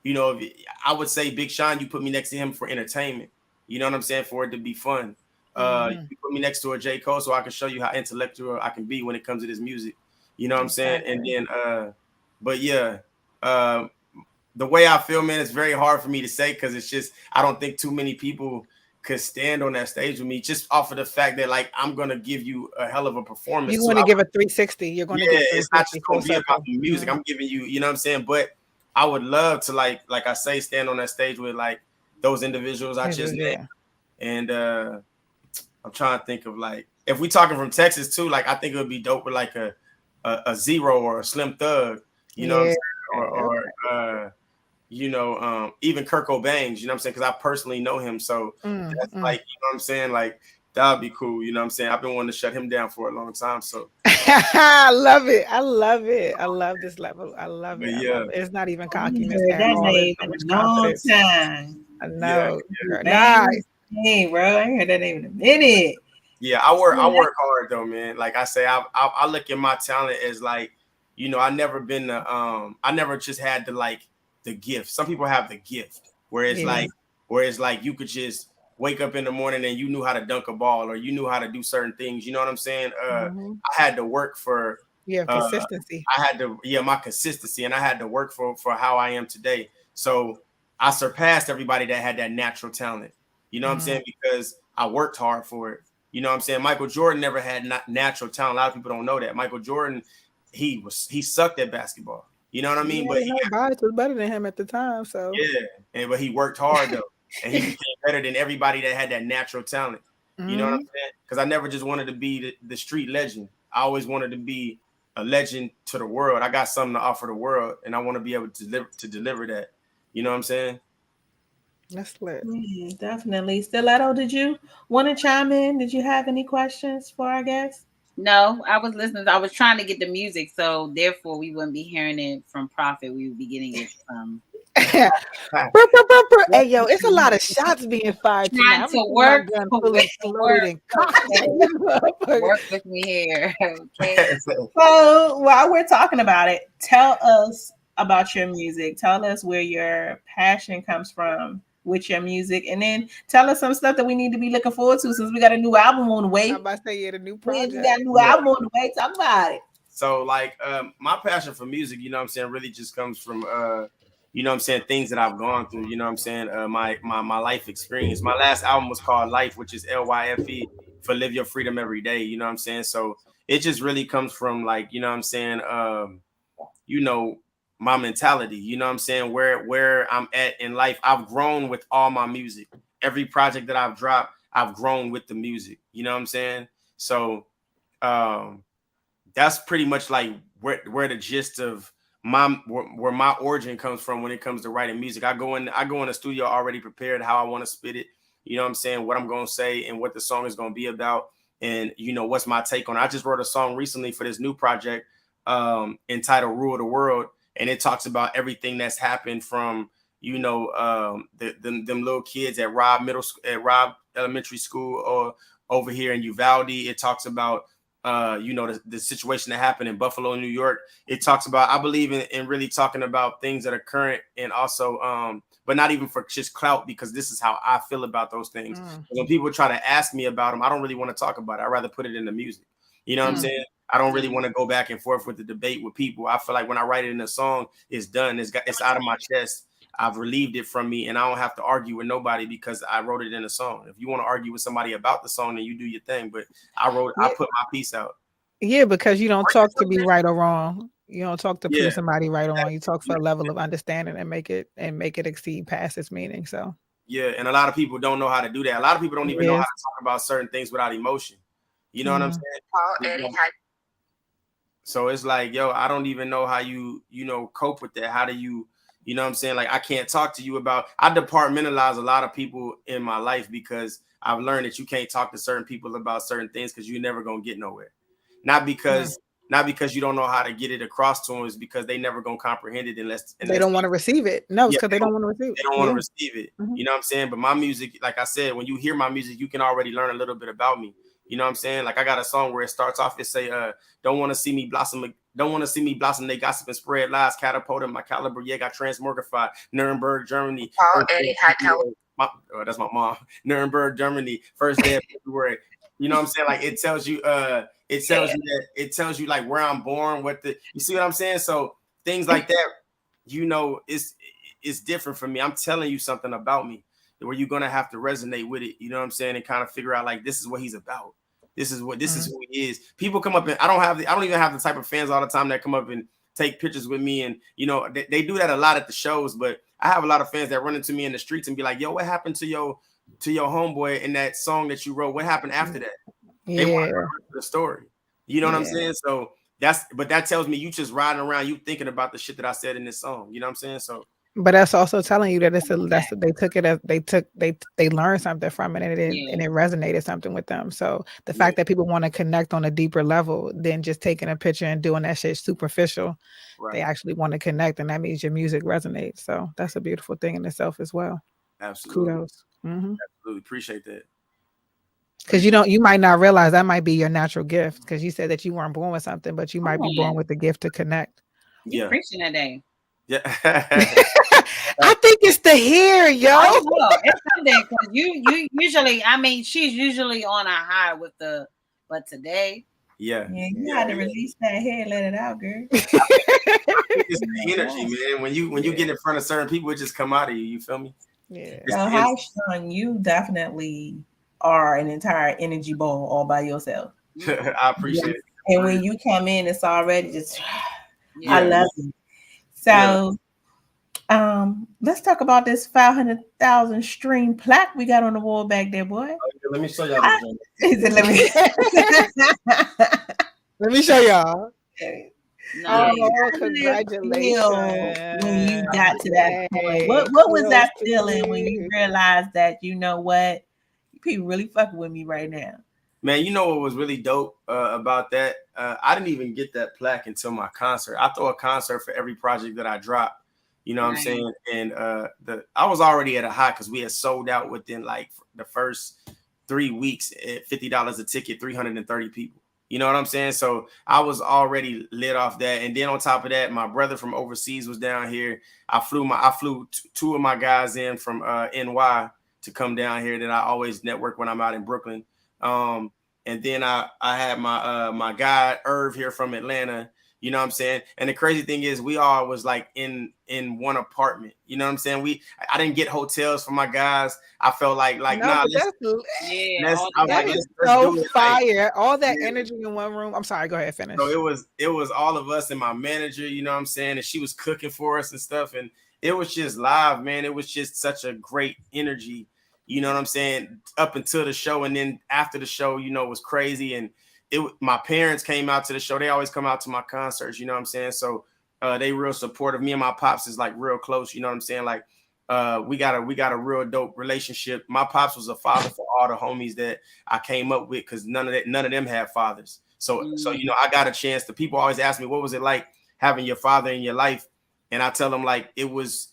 Speaker 9: you know, I would say Big Sean. You put me next to him for entertainment. You know what I'm saying? For it to be fun. You put me next to a J. Cole so I can show you how intellectual I can be when it comes to this music. You know what I'm saying? And then, but yeah, the way I feel, man, it's very hard for me to say because it's just, I don't think too many people could stand on that stage with me just off of the fact that like, I'm going to give you a hell of a performance.
Speaker 2: You want to give a 360. You're going to give
Speaker 9: it's not just going to be about the music. I'm giving you, you know what I'm saying? But I would love to like I say, stand on that stage with like those individuals I just named. And I'm trying to think of like, if we talking from Texas too, like I think it would be dope with like a Zero or a Slim Thug, you know what I'm saying? Or you know, even Kurt Cobain, you know what I'm saying? Because I personally know him. So that's like, you know what I'm saying? Like, that would be cool. You know what I'm saying? I've been wanting to shut him down for a long time. So
Speaker 2: I love it. I love this level. I love it.
Speaker 9: Yeah.
Speaker 2: It's not even cockiness.
Speaker 1: That name in a long time.
Speaker 2: I know.
Speaker 1: Nice. Hey, bro. I ain't heard that name in a minute.
Speaker 9: Yeah, I work hard though, man. Like I say, I look at my talent as like, you know, I never just had the gift. Some people have the gift where it's like you could just wake up in the morning and you knew how to dunk a ball or you knew how to do certain things. You know what I'm saying? I had to work for
Speaker 2: consistency.
Speaker 9: I had to, my consistency, and I had to work for how I am today. So I surpassed everybody that had that natural talent. You know what I'm saying? Because I worked hard for it. You know what I'm saying? Michael Jordan never had natural talent. A lot of people don't know that. Michael Jordan, he sucked at basketball. You know what I mean? But
Speaker 2: nobody was better than him at the time. So
Speaker 9: but he worked hard though. And he became better than everybody that had that natural talent. You know what I'm saying? Because I never just wanted to be the street legend. I always wanted to be a legend to the world. I got something to offer the world, and I want to be able to deliver that. You know what I'm saying?
Speaker 2: That's lit.
Speaker 1: Definitely. Stiletto, did you want to chime in? Did you have any questions for our guests?
Speaker 3: No, I was listening. I was trying to get the music, so therefore we wouldn't be hearing it from Prophet. We would be getting it from.
Speaker 2: Hey yo, it's a lot of shots being fired tonight.
Speaker 3: To work
Speaker 2: with
Speaker 3: me here. Okay.
Speaker 1: So while we're talking about it, tell us about your music. Tell us where your passion comes from with your music, and then tell us some stuff that we need to be looking forward to since we got a new album on the way.
Speaker 2: I'm about to say the new project.
Speaker 1: We got a new album on the way. Talk about it.
Speaker 9: So like my passion for music, you know what I'm saying, really just comes from you know what I'm saying, things that I've gone through, you know what I'm saying, my life experience. My last album was called Life, which is LYFE, for Live Your Freedom Every Day, you know what I'm saying? So it just really comes from like, you know what I'm saying, you know, my mentality, you know what I'm saying, where I'm at in life. I've grown with all my music. Every project that I've dropped, I've grown with the music, you know what I'm saying? So that's pretty much like where the gist of where my origin comes from when it comes to writing music. I go in the studio already prepared how I want to spit it, you know what I'm saying, what I'm going to say and what the song is going to be about, and you know what's my take on it. I just wrote a song recently for this new project entitled Rule the World, and it talks about everything that's happened from, you know, them little kids at Robb Elementary School or over here in Uvalde. It talks about you know, the situation that happened in Buffalo, New York. It talks about, I believe in really talking about things that are current, and also, but not even for just clout, because this is how I feel about those things. When people try to ask me about them, I don't really want to talk about it. I'd rather put it in the music. You know what I'm saying? I don't really want to go back and forth with the debate with people. I feel like when I write it in a song, it's done. It's out of my chest. I've relieved it from me, and I don't have to argue with nobody because I wrote it in a song. If you want to argue with somebody about the song, then you do your thing. But I put my piece out.
Speaker 2: Yeah, because you don't talk to be right or wrong. You don't talk to prove somebody right or wrong. You talk for a level of understanding and make it exceed past its meaning. So
Speaker 9: yeah, and a lot of people don't know how to do that. A lot of people don't even know how to talk about certain things without emotion. You know what I'm saying? So it's like, yo, I don't even know how you cope with that. How do you know what I'm saying? Like, I can't talk to you about, I departmentalize a lot of people in my life because I've learned that you can't talk to certain people about certain things because you're never going to get nowhere. Not because you don't know how to get it across to them, it's because they never going to comprehend it unless
Speaker 2: they don't want to receive it. No, it's because they don't want to receive it.
Speaker 9: They don't want to receive it. You know what I'm saying? But my music, like I said, when you hear my music, you can already learn a little bit about me. You know what I'm saying? Like, I got a song where it starts off, it say, don't want to see me blossom. Don't want to see me blossom. They gossip and spread lies. Catapulted my caliber. Yeah, got transmorgified. Nuremberg, Germany. That's my mom. Nuremberg, Germany. First day of February. You know what I'm saying? Like, it tells you like where I'm born, you see what I'm saying? So things like that, you know, it's different for me. I'm telling you something about me where you're gonna have to resonate with it. You know what I'm saying? And kind of figure out like, this is what he's about. This is who he is. People come up and I don't even have the type of fans all the time that come up and take pictures with me. And, you know, they do that a lot at the shows, but I have a lot of fans that run into me in the streets and be like, yo, what happened to your homeboy in that song that you wrote? What happened after that?
Speaker 2: Yeah.
Speaker 9: They want to hear the story. You know what I'm saying? So that tells me you just riding around, you thinking about the shit that I said in this song. You know what I'm saying? So,
Speaker 2: but that's also telling you that they learned something from it, and it resonated something with them. So the fact that people want to connect on a deeper level than just taking a picture and doing that shit superficial, they actually want to connect, and that means your music resonates. So that's a beautiful thing in itself as well.
Speaker 9: Absolutely.
Speaker 2: Kudos.
Speaker 9: Absolutely appreciate that.
Speaker 2: Because you might not realize that might be your natural gift, because you said that you weren't born with something, but you might be born with the gift to connect.
Speaker 3: You preaching that day.
Speaker 9: Yeah.
Speaker 2: I think it's the hair, yo.
Speaker 3: I know. It's something because you usually, I mean, she's usually on a high with the, but today.
Speaker 9: Yeah.
Speaker 1: You had to release that hair, let it out, girl.
Speaker 9: It's the energy, man. When you get in front of certain people, it just come out of you. You feel me?
Speaker 2: Yeah.
Speaker 1: So, hi, Sean. You definitely are an entire energy ball all by yourself.
Speaker 9: I appreciate it.
Speaker 1: And when you come in, it's already just, I love it. So, let's talk about this 500,000 stream plaque we got on the wall back there, boy.
Speaker 9: Let me show y'all.
Speaker 2: Let me show y'all.
Speaker 3: No.
Speaker 2: Oh, congratulations.
Speaker 1: When you got to that point, what was that feeling when you realized that, you know what, people really fucking with me right now?
Speaker 9: Man, you know what was really dope about that? I didn't even get that plaque until my concert. I throw a concert for every project that I drop. You know what I'm saying? And I was already at a high because we had sold out within like the first 3 weeks at $50 a ticket, 330 people. You know what I'm saying? So I was already lit off that. And then on top of that, my brother from overseas was down here. I flew two of my guys in from NY to come down here that I always network when I'm out in Brooklyn. And then I had my guy Irv here from Atlanta. You know what I'm saying? And the crazy thing is we all was like in one apartment. You know what I'm saying? I didn't get hotels for my guys. I felt like
Speaker 2: no,
Speaker 9: nah,
Speaker 2: let's
Speaker 9: do it.
Speaker 2: Fire.
Speaker 9: Like,
Speaker 2: all that energy in one room. I'm sorry, go ahead, finish.
Speaker 9: So it was all of us and my manager, you know what I'm saying? And she was cooking for us and stuff. And it was just live, man. It was just such a great energy, you know what I'm saying? Up until the show. And then after the show, you know, it was crazy. And my parents came out to the show. They always come out to my concerts, you know what I'm saying? So they real supportive. Me and my pops is like real close, you know what I'm saying? Like we got a real dope relationship. My pops was a father for all the homies that I came up with because none of them had fathers. So you know, I got a chance to. People always ask me, what was it like having your father in your life? And I tell them like it was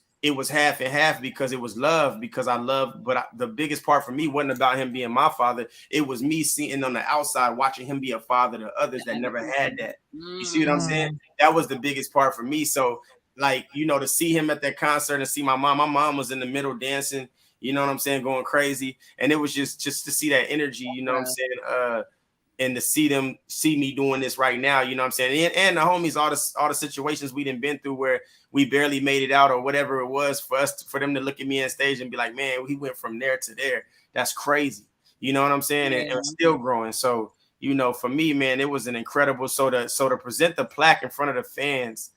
Speaker 9: half and half because it was love, because I loved, but the biggest part for me wasn't about him being my father. It was me sitting on the outside watching him be a father to others that never had that. You see what I'm saying? That was the biggest part for me. So like, you know, to see him at that concert and see my mom was in the middle dancing, you know what I'm saying, going crazy. And it was just to see that energy, you know what I'm saying? And to see me doing this right now, you know what I'm saying? And the homies, all the situations we done been through where we barely made it out or whatever it was for them to look at me on stage and be like, man, we went from there to there. That's crazy. You know what I'm saying? And it's still growing. So, you know, for me, man, it was an incredible. So to present the plaque in front of the fans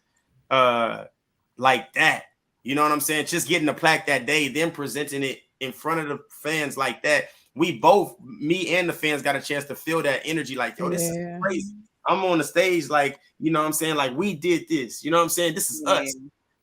Speaker 9: like that, you know what I'm saying? Just getting the plaque that day, then presenting it in front of the fans like that. We both, me and the fans, got a chance to feel that energy. Like, yo, this is crazy. I'm on the stage, like, you know what I'm saying? Like, we did this. You know what I'm saying? This is us.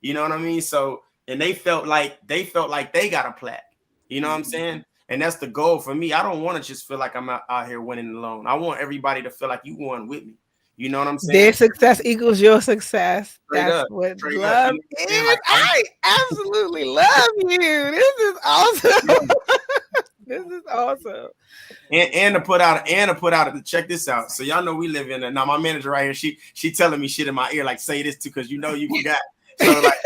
Speaker 9: You know what I mean? So, and they felt like they got a plaque. You know what I'm saying? And that's the goal for me. I don't want to just feel like I'm out here winning alone. I want everybody to feel like you won with me. You know what I'm saying?
Speaker 2: Their success equals your success.
Speaker 9: Straight
Speaker 2: That's
Speaker 9: up.
Speaker 2: what
Speaker 9: Straight
Speaker 2: love
Speaker 9: up.
Speaker 2: is. Like, I absolutely love you. This is awesome. This is awesome.
Speaker 9: And to put out, check this out. So y'all know we live in now. My manager right here, she telling me shit in my ear, like say this too, because you know you forgot. So like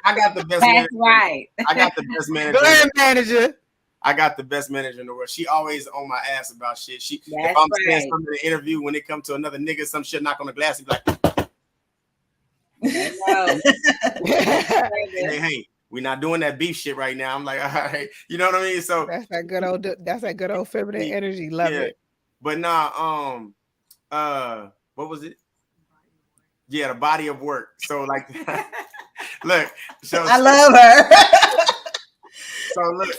Speaker 9: I got the best.
Speaker 3: That's
Speaker 9: manager.
Speaker 3: right.
Speaker 9: I got the best manager.
Speaker 2: Go ahead, manager.
Speaker 9: I got the best manager in the world. She always on my ass about shit.
Speaker 3: That's
Speaker 9: if I'm
Speaker 3: right.
Speaker 9: saying something in the interview, when it comes to another nigga, some shit knock on the glass, he be like, hey, we're not doing that beef shit right now. I'm like, all right, you know what I mean? So
Speaker 2: that's that good old feminine energy. Love it.
Speaker 9: But nah, what was it? Yeah, the body of work. So like, look, so
Speaker 1: I love her.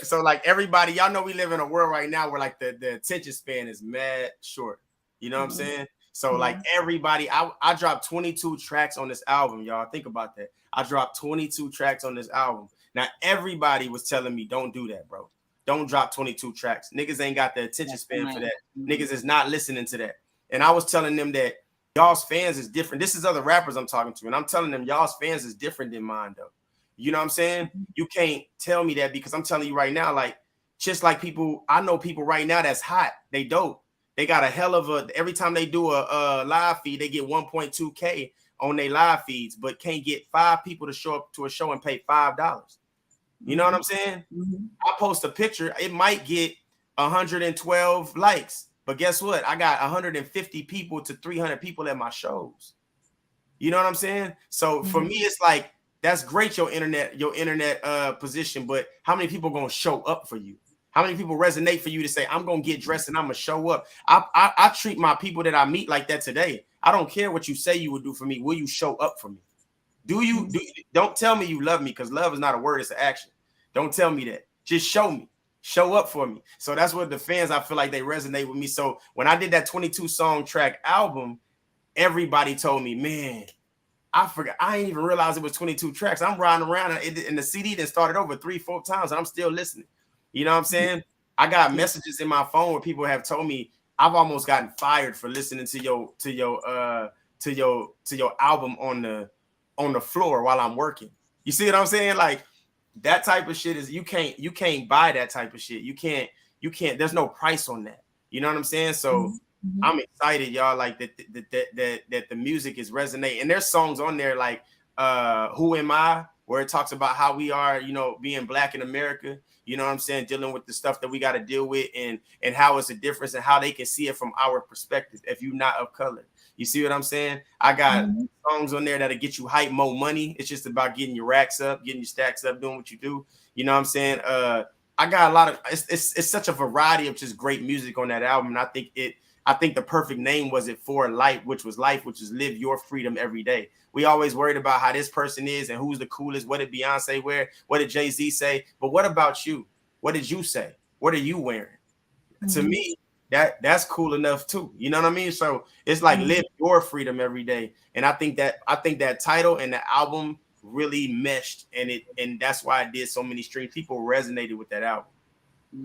Speaker 9: So like everybody, y'all know we live in a world right now where like the attention span is mad short. You know what I'm saying? So like everybody, I dropped 22 tracks on this album, y'all. Think about that. I dropped 22 tracks on this album. Now everybody was telling me, don't do that, bro. Don't drop 22 tracks. Niggas ain't got the attention span for that. Niggas is not listening to that. And I was telling them that y'all's fans is different. This is other rappers I'm talking to. And I'm telling them y'all's fans is different than mine, though. You know what I'm saying? You can't tell me that because I'm telling you right now, like, just like people, I know people right now that's hot. They dope. They got a hell of a, every time they do a live feed, they get 1.2K on their live feeds, but can't get 5 people to show up to a show and pay $5. You know what I'm saying? I post a picture, it might get 112 likes, but guess what? I got 150 people to 300 people at my shows. You know what I'm saying? So for me, it's like, that's great, your internet position, but how many people gonna show up for you? How many people resonate for you to say, I'm gonna get dressed and I'm gonna show up? I treat my people that I meet like that today. I don't care what you say you would do for me. Will you show up for me? Don't tell me you love me, because love is not a word, it's an action. Don't tell me that. Just show me. Show up for me. So that's what the fans, I feel like they resonate with me. So when I did that 22 song track album, everybody told me, man, I forgot. I didn't even realize it was 22 tracks. I'm riding around and the CD then started over 3-4 times and I'm still listening. You know what I'm saying? I got messages in my phone where people have told me I've almost gotten fired for listening to your album on the floor while I'm working. You see what I'm saying? Like, that type of shit is, you can't buy that type of shit. You can't, there's no price on that. You know what I'm saying? So I'm excited, y'all, like that the music is resonating. And there's songs on there like Who Am I, where it talks about how we are, you know, being Black in America, you know what I'm saying, dealing with the stuff that we got to deal with, and how it's a difference and how they can see it from our perspective if you're not of color. You see what I'm saying? I got songs on there that'll get you hype, more money. It's just about getting your racks up, getting your stacks up, doing what you do. You know what I'm saying? I got a lot of, it's such a variety of just great music on that album. And I think the perfect name was it for life, which is live your freedom every day. We always worried about how this person is and who's the coolest. What did Beyonce wear? What did Jay-Z say? But what about you? What did you say? What are you wearing? To me, that's cool enough too. You know what I mean? So it's like live your freedom every day. And I think that title and the album really meshed, and that's why I did so many streams. People resonated with that album.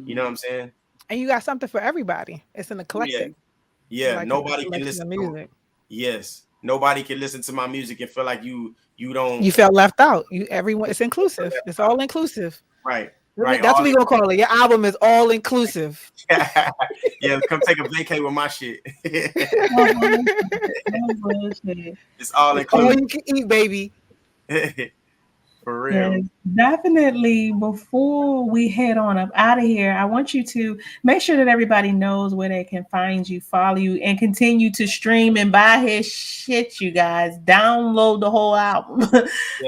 Speaker 9: You know what I'm saying? And
Speaker 2: you got something for everybody. It's an eclectic.
Speaker 9: Yeah.
Speaker 2: Like
Speaker 9: Nobody can listen to music. Yes. Nobody can listen to my music and feel like you
Speaker 2: felt left out. Everyone, it's inclusive. It's all inclusive.
Speaker 9: Right.
Speaker 2: That's what we're gonna call it. Your album is all inclusive.
Speaker 9: Yeah, come take a vacay with my shit. It's all inclusive.
Speaker 2: All you can eat, baby.
Speaker 9: For real.
Speaker 1: Yes, definitely. Before we head on up out of here, I want you to make sure that everybody knows where they can find you, follow you, and continue to stream and buy his shit, you guys. Download the whole album.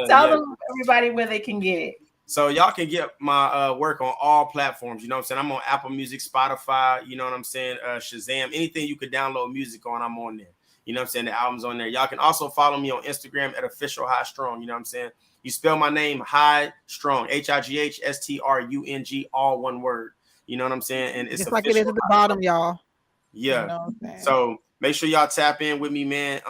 Speaker 1: Tell them everybody where they can get it.
Speaker 9: So y'all can get my work on all platforms. You know what I'm saying? I'm on Apple Music, Spotify, you know what I'm saying? Shazam, anything you could download music on, I'm on there. You know what I'm saying? The album's on there. Y'all can also follow me on Instagram at official High Strong. You know what I'm saying? You spell my name High Strong, HIGHSTRUNG, all one word. You know what I'm saying? And it's
Speaker 2: just like it is at the bottom, y'all.
Speaker 9: Yeah. You know so make sure y'all tap in with me, man.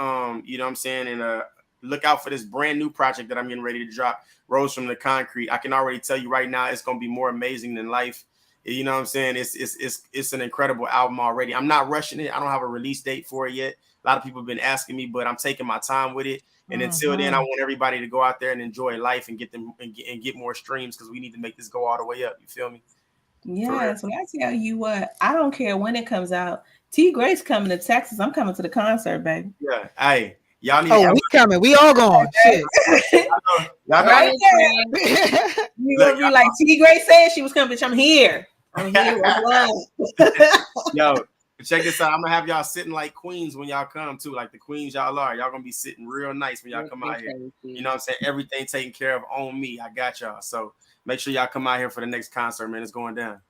Speaker 9: You know what I'm saying? And look out for this brand new project that I'm getting ready to drop, Rose from the Concrete. I can already tell you right now, it's gonna be more amazing than life. You know what I'm saying? It's an incredible album already. I'm not rushing it. I don't have a release date for it yet. A lot of people have been asking me, but I'm taking my time with it. And until then, I want everybody to go out there and enjoy life and get more streams, because we need to make this go all the way up. You feel me?
Speaker 1: Yes. When I tell you what, I don't care when it comes out. T Grace coming to Texas. I'm coming to the concert, baby.
Speaker 9: Yeah. Hey, y'all need.
Speaker 2: Oh, we coming. We all going. Shit.
Speaker 9: y'all know.
Speaker 1: Right there. You gonna be like T Grace said she was coming. Bitch, I'm here. I'm here.
Speaker 9: Yo. Check this out. I'm gonna have y'all sitting like queens when y'all come too, like the queens y'all are. Y'all gonna be sitting real nice when y'all come out here. You know what I'm saying? Everything taken care of on me. I got y'all. So make sure y'all come out here for the next concert, man. It's going down.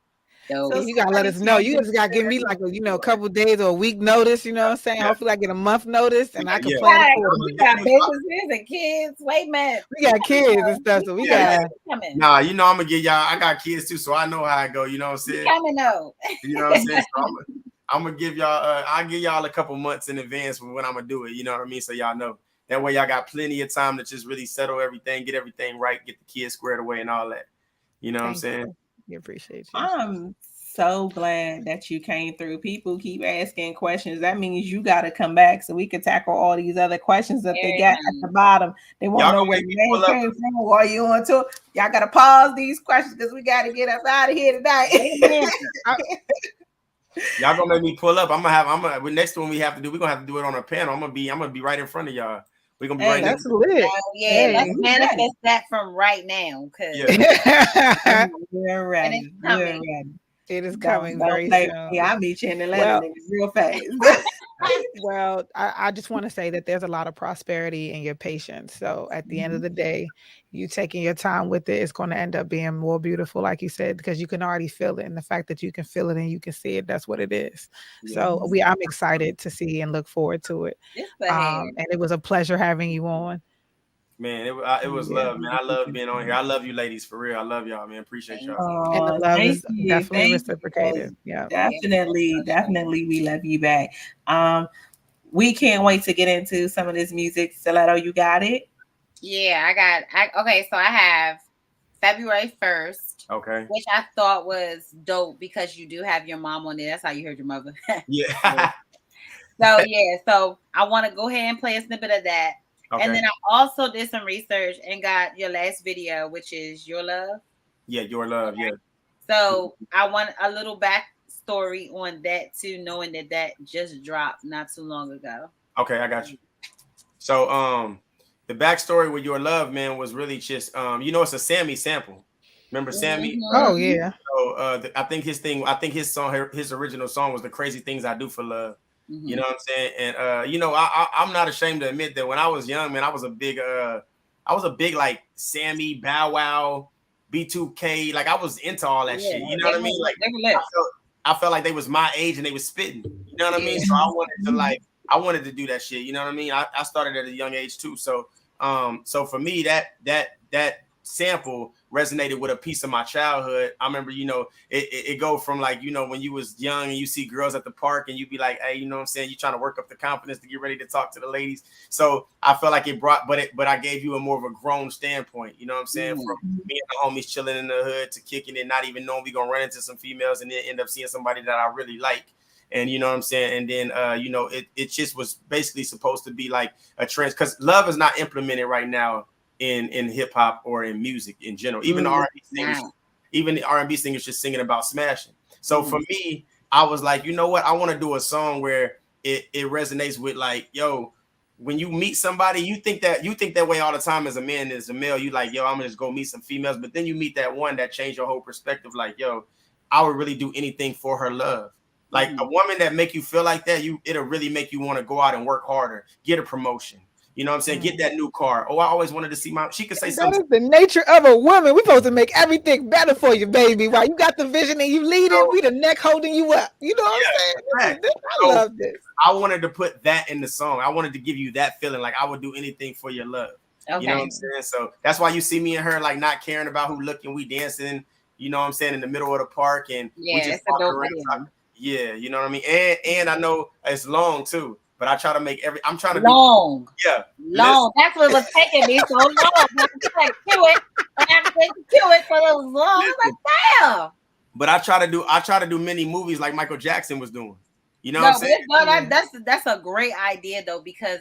Speaker 2: So you gotta let us know. You just gotta give me like a couple days or a week notice. You know what I'm saying? Hopefully I get a month notice and I can plan accordingly.
Speaker 3: We got businesses and kids. Wait a minute.
Speaker 2: We got kids and stuff, so we got.
Speaker 9: Nah, you know I'm gonna get y'all. I got kids too, so I know how I go. You know what I'm saying?
Speaker 3: Coming up.
Speaker 9: You know what I'm saying? So I'm gonna give y'all. I'll give y'all a couple months in advance for when I'm gonna do it. You know what I mean? So y'all know. That way y'all got plenty of time to just really settle everything, get everything right, get the kids squared away and all that. You know what I'm saying?
Speaker 2: We appreciate you.
Speaker 1: I'm so glad that you came through. People keep asking questions. That means you got to come back so we can tackle all these other questions that they got at the bottom. They want to know where the name came from. While you on tour, y'all got to pause these questions because we got to get us out of here tonight.
Speaker 9: Y'all gonna make me pull up. I'm gonna next one we have to do. We're gonna have to do it on a panel. I'm gonna be right in front of y'all We're gonna be
Speaker 1: Hey,
Speaker 9: writing
Speaker 2: That's
Speaker 9: this.
Speaker 2: lit.
Speaker 3: Oh, yeah,
Speaker 2: Hey.
Speaker 3: let's manifest that from right now, because
Speaker 9: Yeah.
Speaker 1: we're
Speaker 3: and it's
Speaker 1: ready. We're
Speaker 3: coming.
Speaker 1: ready.
Speaker 2: It is
Speaker 1: Don't
Speaker 2: coming very
Speaker 1: play with
Speaker 2: soon.
Speaker 1: me. I'll meet you in Atlanta
Speaker 2: Well,
Speaker 1: niggas, real fast.
Speaker 2: well, I just want to say that there's a lot of prosperity in your patience. So at the end of the day, you taking your time with it is going to end up being more beautiful, like you said, because you can already feel it. And the fact that you can feel it and you can see it, that's what it is. So I'm excited to see and look forward to it.
Speaker 3: It's ahead.
Speaker 2: And it was a pleasure having you on.
Speaker 9: Man, it was
Speaker 2: Yeah.
Speaker 9: love, man. I love being on here. I love you, ladies, for real. I love y'all, man. Appreciate y'all.
Speaker 2: And the
Speaker 1: Oh,
Speaker 2: love
Speaker 1: thank
Speaker 2: is
Speaker 1: you.
Speaker 2: definitely
Speaker 1: Thank
Speaker 2: reciprocated.
Speaker 1: you.
Speaker 2: Yeah.
Speaker 1: Definitely we love you back. We can't wait to get into some of this music. Stiletto, you got it?
Speaker 3: Yeah, okay, so I have February 1st,
Speaker 9: Okay.
Speaker 3: which I thought was dope because you do have your mom on there. That's how you heard your mother.
Speaker 9: Yeah.
Speaker 3: So I want to go ahead and play a snippet of that.
Speaker 9: Okay.
Speaker 3: And then I also did some research and got your last video, which is Your Love.
Speaker 9: Yeah, Your Love. Yeah.
Speaker 3: So I want a little backstory on that too, knowing that just dropped not too long ago.
Speaker 9: Okay, I got you. So the backstory with Your Love, man, was really just it's a Sammy sample. Remember Sammy?
Speaker 2: Oh yeah.
Speaker 9: So I think his original song was The Crazy Things I Do for Love.
Speaker 3: Mm-hmm.
Speaker 9: You know what I'm saying? And I'm not ashamed to admit that when I was young, man, I was a big like Sammy, Bow Wow, B2K. Like I was into all that shit. You know what I mean? Like I felt like they was my age and they was spitting. You know what I mean? So I wanted to do that shit. You know what I mean? I started at a young age too. So for me, that sample resonated with a piece of my childhood. I remember, it go from like, when you was young and you see girls at the park and you be like, hey, you know what I'm saying? You trying to work up the confidence to get ready to talk to the ladies. So I felt like it brought, but I gave you a more of a grown standpoint, you know what I'm saying? From me and the homies chilling in the hood to kicking it, not even knowing we gonna run into some females and then end up seeing somebody that I really like. And you know what I'm saying? And then, it just was basically supposed to be like a trend, because love is not implemented right now in hip hop or in music in general. Even the R&B singers, just singing about smashing. So for me, I was like, you know what? I want to do a song where it resonates with like, yo, when you meet somebody, you think that way all the time as a man, as a male. You like, yo, I'm gonna just go meet some females, but then you meet that one that changed your whole perspective. Like, yo, I would really do anything for her love. Like a woman that make you feel like that, it'll really make you want to go out and work harder, get a promotion. You know what I'm saying? Get that new car. Oh, I always wanted to see she could say something.
Speaker 2: That is the nature of a woman. We're supposed to make everything better for you, baby. While you got the vision and you lead it, we the neck holding you up. You know what I'm saying? I love this.
Speaker 9: I wanted to put that in the song. I wanted to give you that feeling, like I would do anything for your love. Okay. You know what I'm saying? So that's why you see me and her like not caring about who looking, we dancing, you know what I'm saying, in the middle of the park, and we just walking around. Yeah, you know what I mean? And I know it's long too. But I try to make I'm trying to
Speaker 3: long.
Speaker 9: Long.
Speaker 3: That's what was taking me so long. I was like, kill it. I have to kill it for those long. I was like, damn.
Speaker 9: But I try to do many movies like Michael Jackson was doing. You know what I'm saying?
Speaker 3: That's a great idea though, because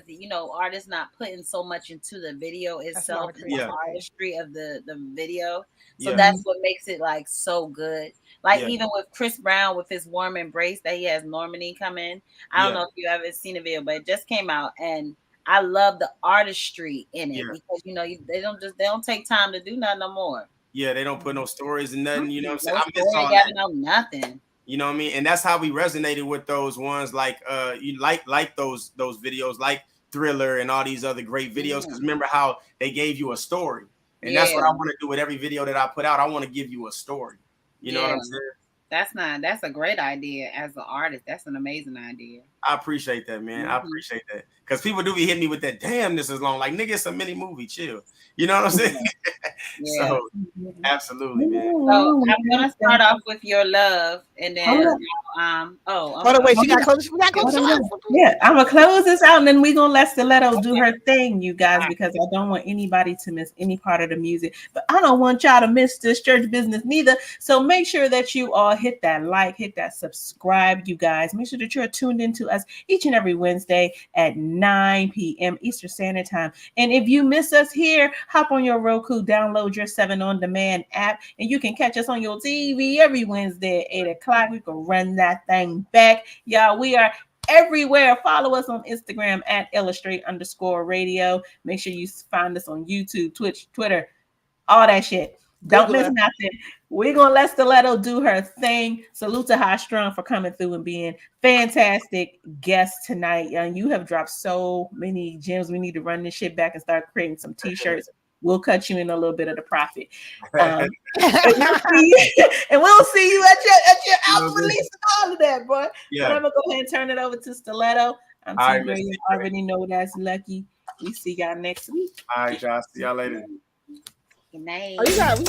Speaker 3: artists not putting so much into the video itself, the artistry of the video. So that's what makes it like so good. Like even with Chris Brown with his Warm Embrace that he has Normani come in. I don't know if you ever seen the video, but it just came out, and I love the artistry in it because they don't take time to do nothing no more.
Speaker 9: Yeah, they don't put no stories and nothing. You know what I'm saying?
Speaker 3: I miss all that. No nothing.
Speaker 9: You know what I mean? And that's how we resonated with those ones, like you like those videos, like Thriller and all these other great videos. Because remember how they gave you a story, and that's what I want to do with every video that I put out. I want to give you a story. You know what I'm saying?
Speaker 3: That's a great idea as an artist. That's an amazing idea.
Speaker 9: I appreciate that, man. I appreciate that. Because people do be hitting me with that, damn, this is long. Like, nigga, it's a mini movie, chill. You know what I'm saying? So, absolutely, man.
Speaker 3: So, I'm going to start off with Your Love. And then,
Speaker 2: wait, she got close.
Speaker 1: Yeah, I'm going to close this out, and then we're going to let Stiletto do her thing, you guys, because I don't want anybody to miss any part of the music. But I don't want y'all to miss this church business neither. So, make sure that you all hit that like, hit that subscribe, you guys. Make sure that you're tuned into us each and every Wednesday at 9 p.m. Eastern Standard Time. And if you miss us here, hop on your Roku, download your 7 On Demand app, and you can catch us on your TV every Wednesday at 8 o'clock. We can run that thing back. Y'all, we are everywhere. Follow us on Instagram at Illustrate_radio. Make sure you find us on YouTube, Twitch, Twitter, all that shit. Don't miss nothing. We're going to let Stiletto do her thing. Salute to High Strung for coming through and being fantastic guest tonight. You have dropped so many gems. We need to run this shit back and start creating some t-shirts. We'll cut you in a little bit of the profit. And we'll see you at your album release and all of that, boy.
Speaker 9: Yeah.
Speaker 1: But I'm going to go ahead and turn it over to Stiletto. I'm T-Gray. You already know that's Lucky. We see y'all next week.
Speaker 9: All right, y'all. See y'all later.
Speaker 3: Good night.
Speaker 2: Oh, we got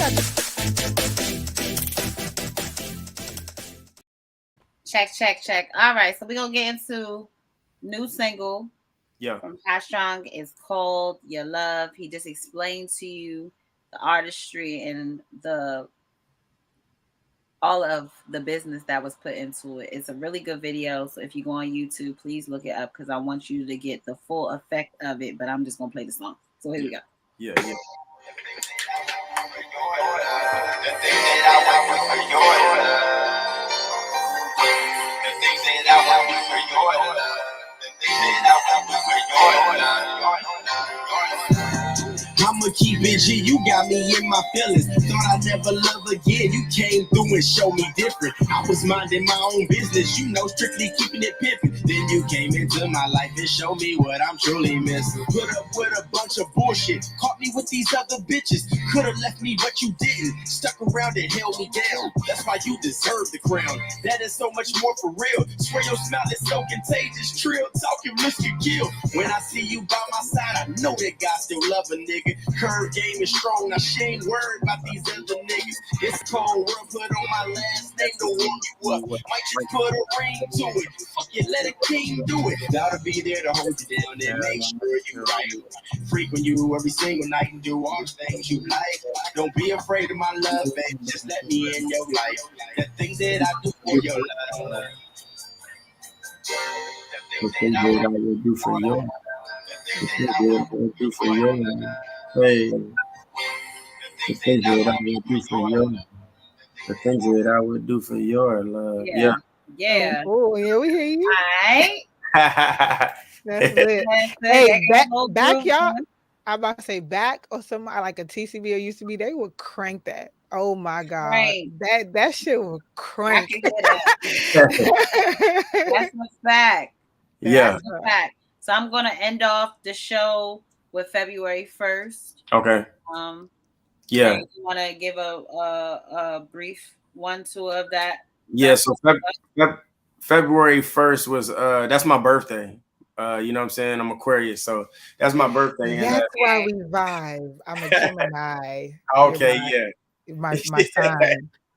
Speaker 3: Check. All right, so we're gonna get into new single from High Strong. It's called Your Love. He just explained to you the artistry and all of the business that was put into it. It's a really good video. So if you go on YouTube, please look it up because I want you to get the full effect of it. But I'm just gonna play the song. So here we go.
Speaker 9: Yeah.
Speaker 5: The things that I want for your love. The things that I want for your love. The things that I want for your love. I'ma keep it G, you got me in my feelings. Thought I'd never love again. You came through and showed me different. I was minding my own business, you know, strictly keeping it pimping. Then you came into my life and showed me what I'm truly missing. Put up with a bunch of bullshit, caught me with these other bitches. Could've left me, but you didn't. Stuck around and held me down. That's why you deserve the crown. That is so much more for real. Swear your smile is so contagious. Trill, talking, risk you kill. When I see you by my side, I know that God still love a nigga. Curve game is strong, now she ain't worried about these other niggas. It's cold world, put on my last name to warm you up. Might just put a ring to it. Fuck it, let a king do it. Gotta be there to hold you down and make sure you right. Frequent you every single night and do all the things you like. Don't be afraid of my love, baby. Just let me in your life. The things that I do for your love.
Speaker 9: The things that I will do for you. The things that I will do for you. Hey, the things that I would do for you, the things that I would do for your love.
Speaker 3: Yeah.
Speaker 2: Oh, yeah, we hear you.
Speaker 3: All right.
Speaker 2: That's lit. Hey, back y'all. I'm about to say back or something like a TCB or used to be. They would crank that. Oh my God, that shit would crank.
Speaker 3: That's what's fact.
Speaker 9: Yeah.
Speaker 3: That's fact. So I'm gonna end off the show with February 1st.
Speaker 9: Okay.
Speaker 3: You want to give a brief 1-2 of that?
Speaker 9: Yeah. So February 1st was that's my birthday. You know what I'm saying? I'm Aquarius, so that's my birthday.
Speaker 2: That's why we vibe. I'm a Gemini.
Speaker 9: Okay, yeah.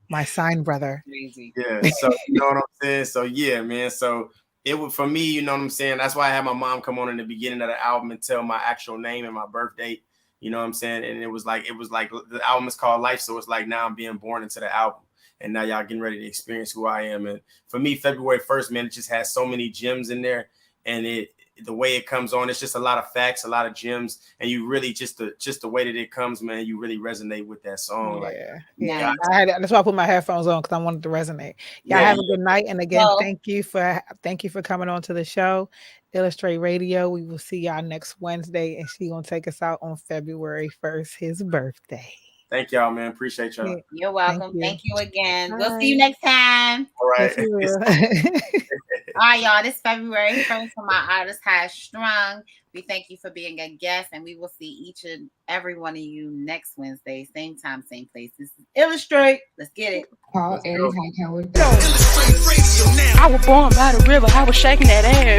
Speaker 2: My sign brother.
Speaker 3: Crazy.
Speaker 9: Yeah. So you know what I'm saying? So yeah, man. So it would, for me, you know what I'm saying? That's why I had my mom come on in the beginning of the album and tell my actual name and my birth date. You know what I'm saying? And it was like the album is called Life. So it's like now I'm being born into the album. And now y'all getting ready to experience who I am. And for me, February 1st, man, it just has so many gems in there. And the way it comes on, it's just a lot of facts, a lot of gems. And you really just the way that it comes, man, you really resonate with that song.
Speaker 2: Yeah. That's why I put my headphones on, because I wanted to resonate. Y'all have a good night. And again, thank you for coming on to the show. Illustrate Radio. We will see y'all next Wednesday. And she's gonna take us out on February 1st, his birthday.
Speaker 9: Thank y'all, man. Appreciate y'all.
Speaker 3: You're welcome. Thank you again. We'll see you next time.
Speaker 9: All right.
Speaker 3: All right, y'all. This February 1st for my artist High Strung. We thank you for being a guest, and we will see each and every one of you next Wednesday, same time, same place. This is Illustrate. Let's get it.
Speaker 7: I was born by the river. I was shaking that ass.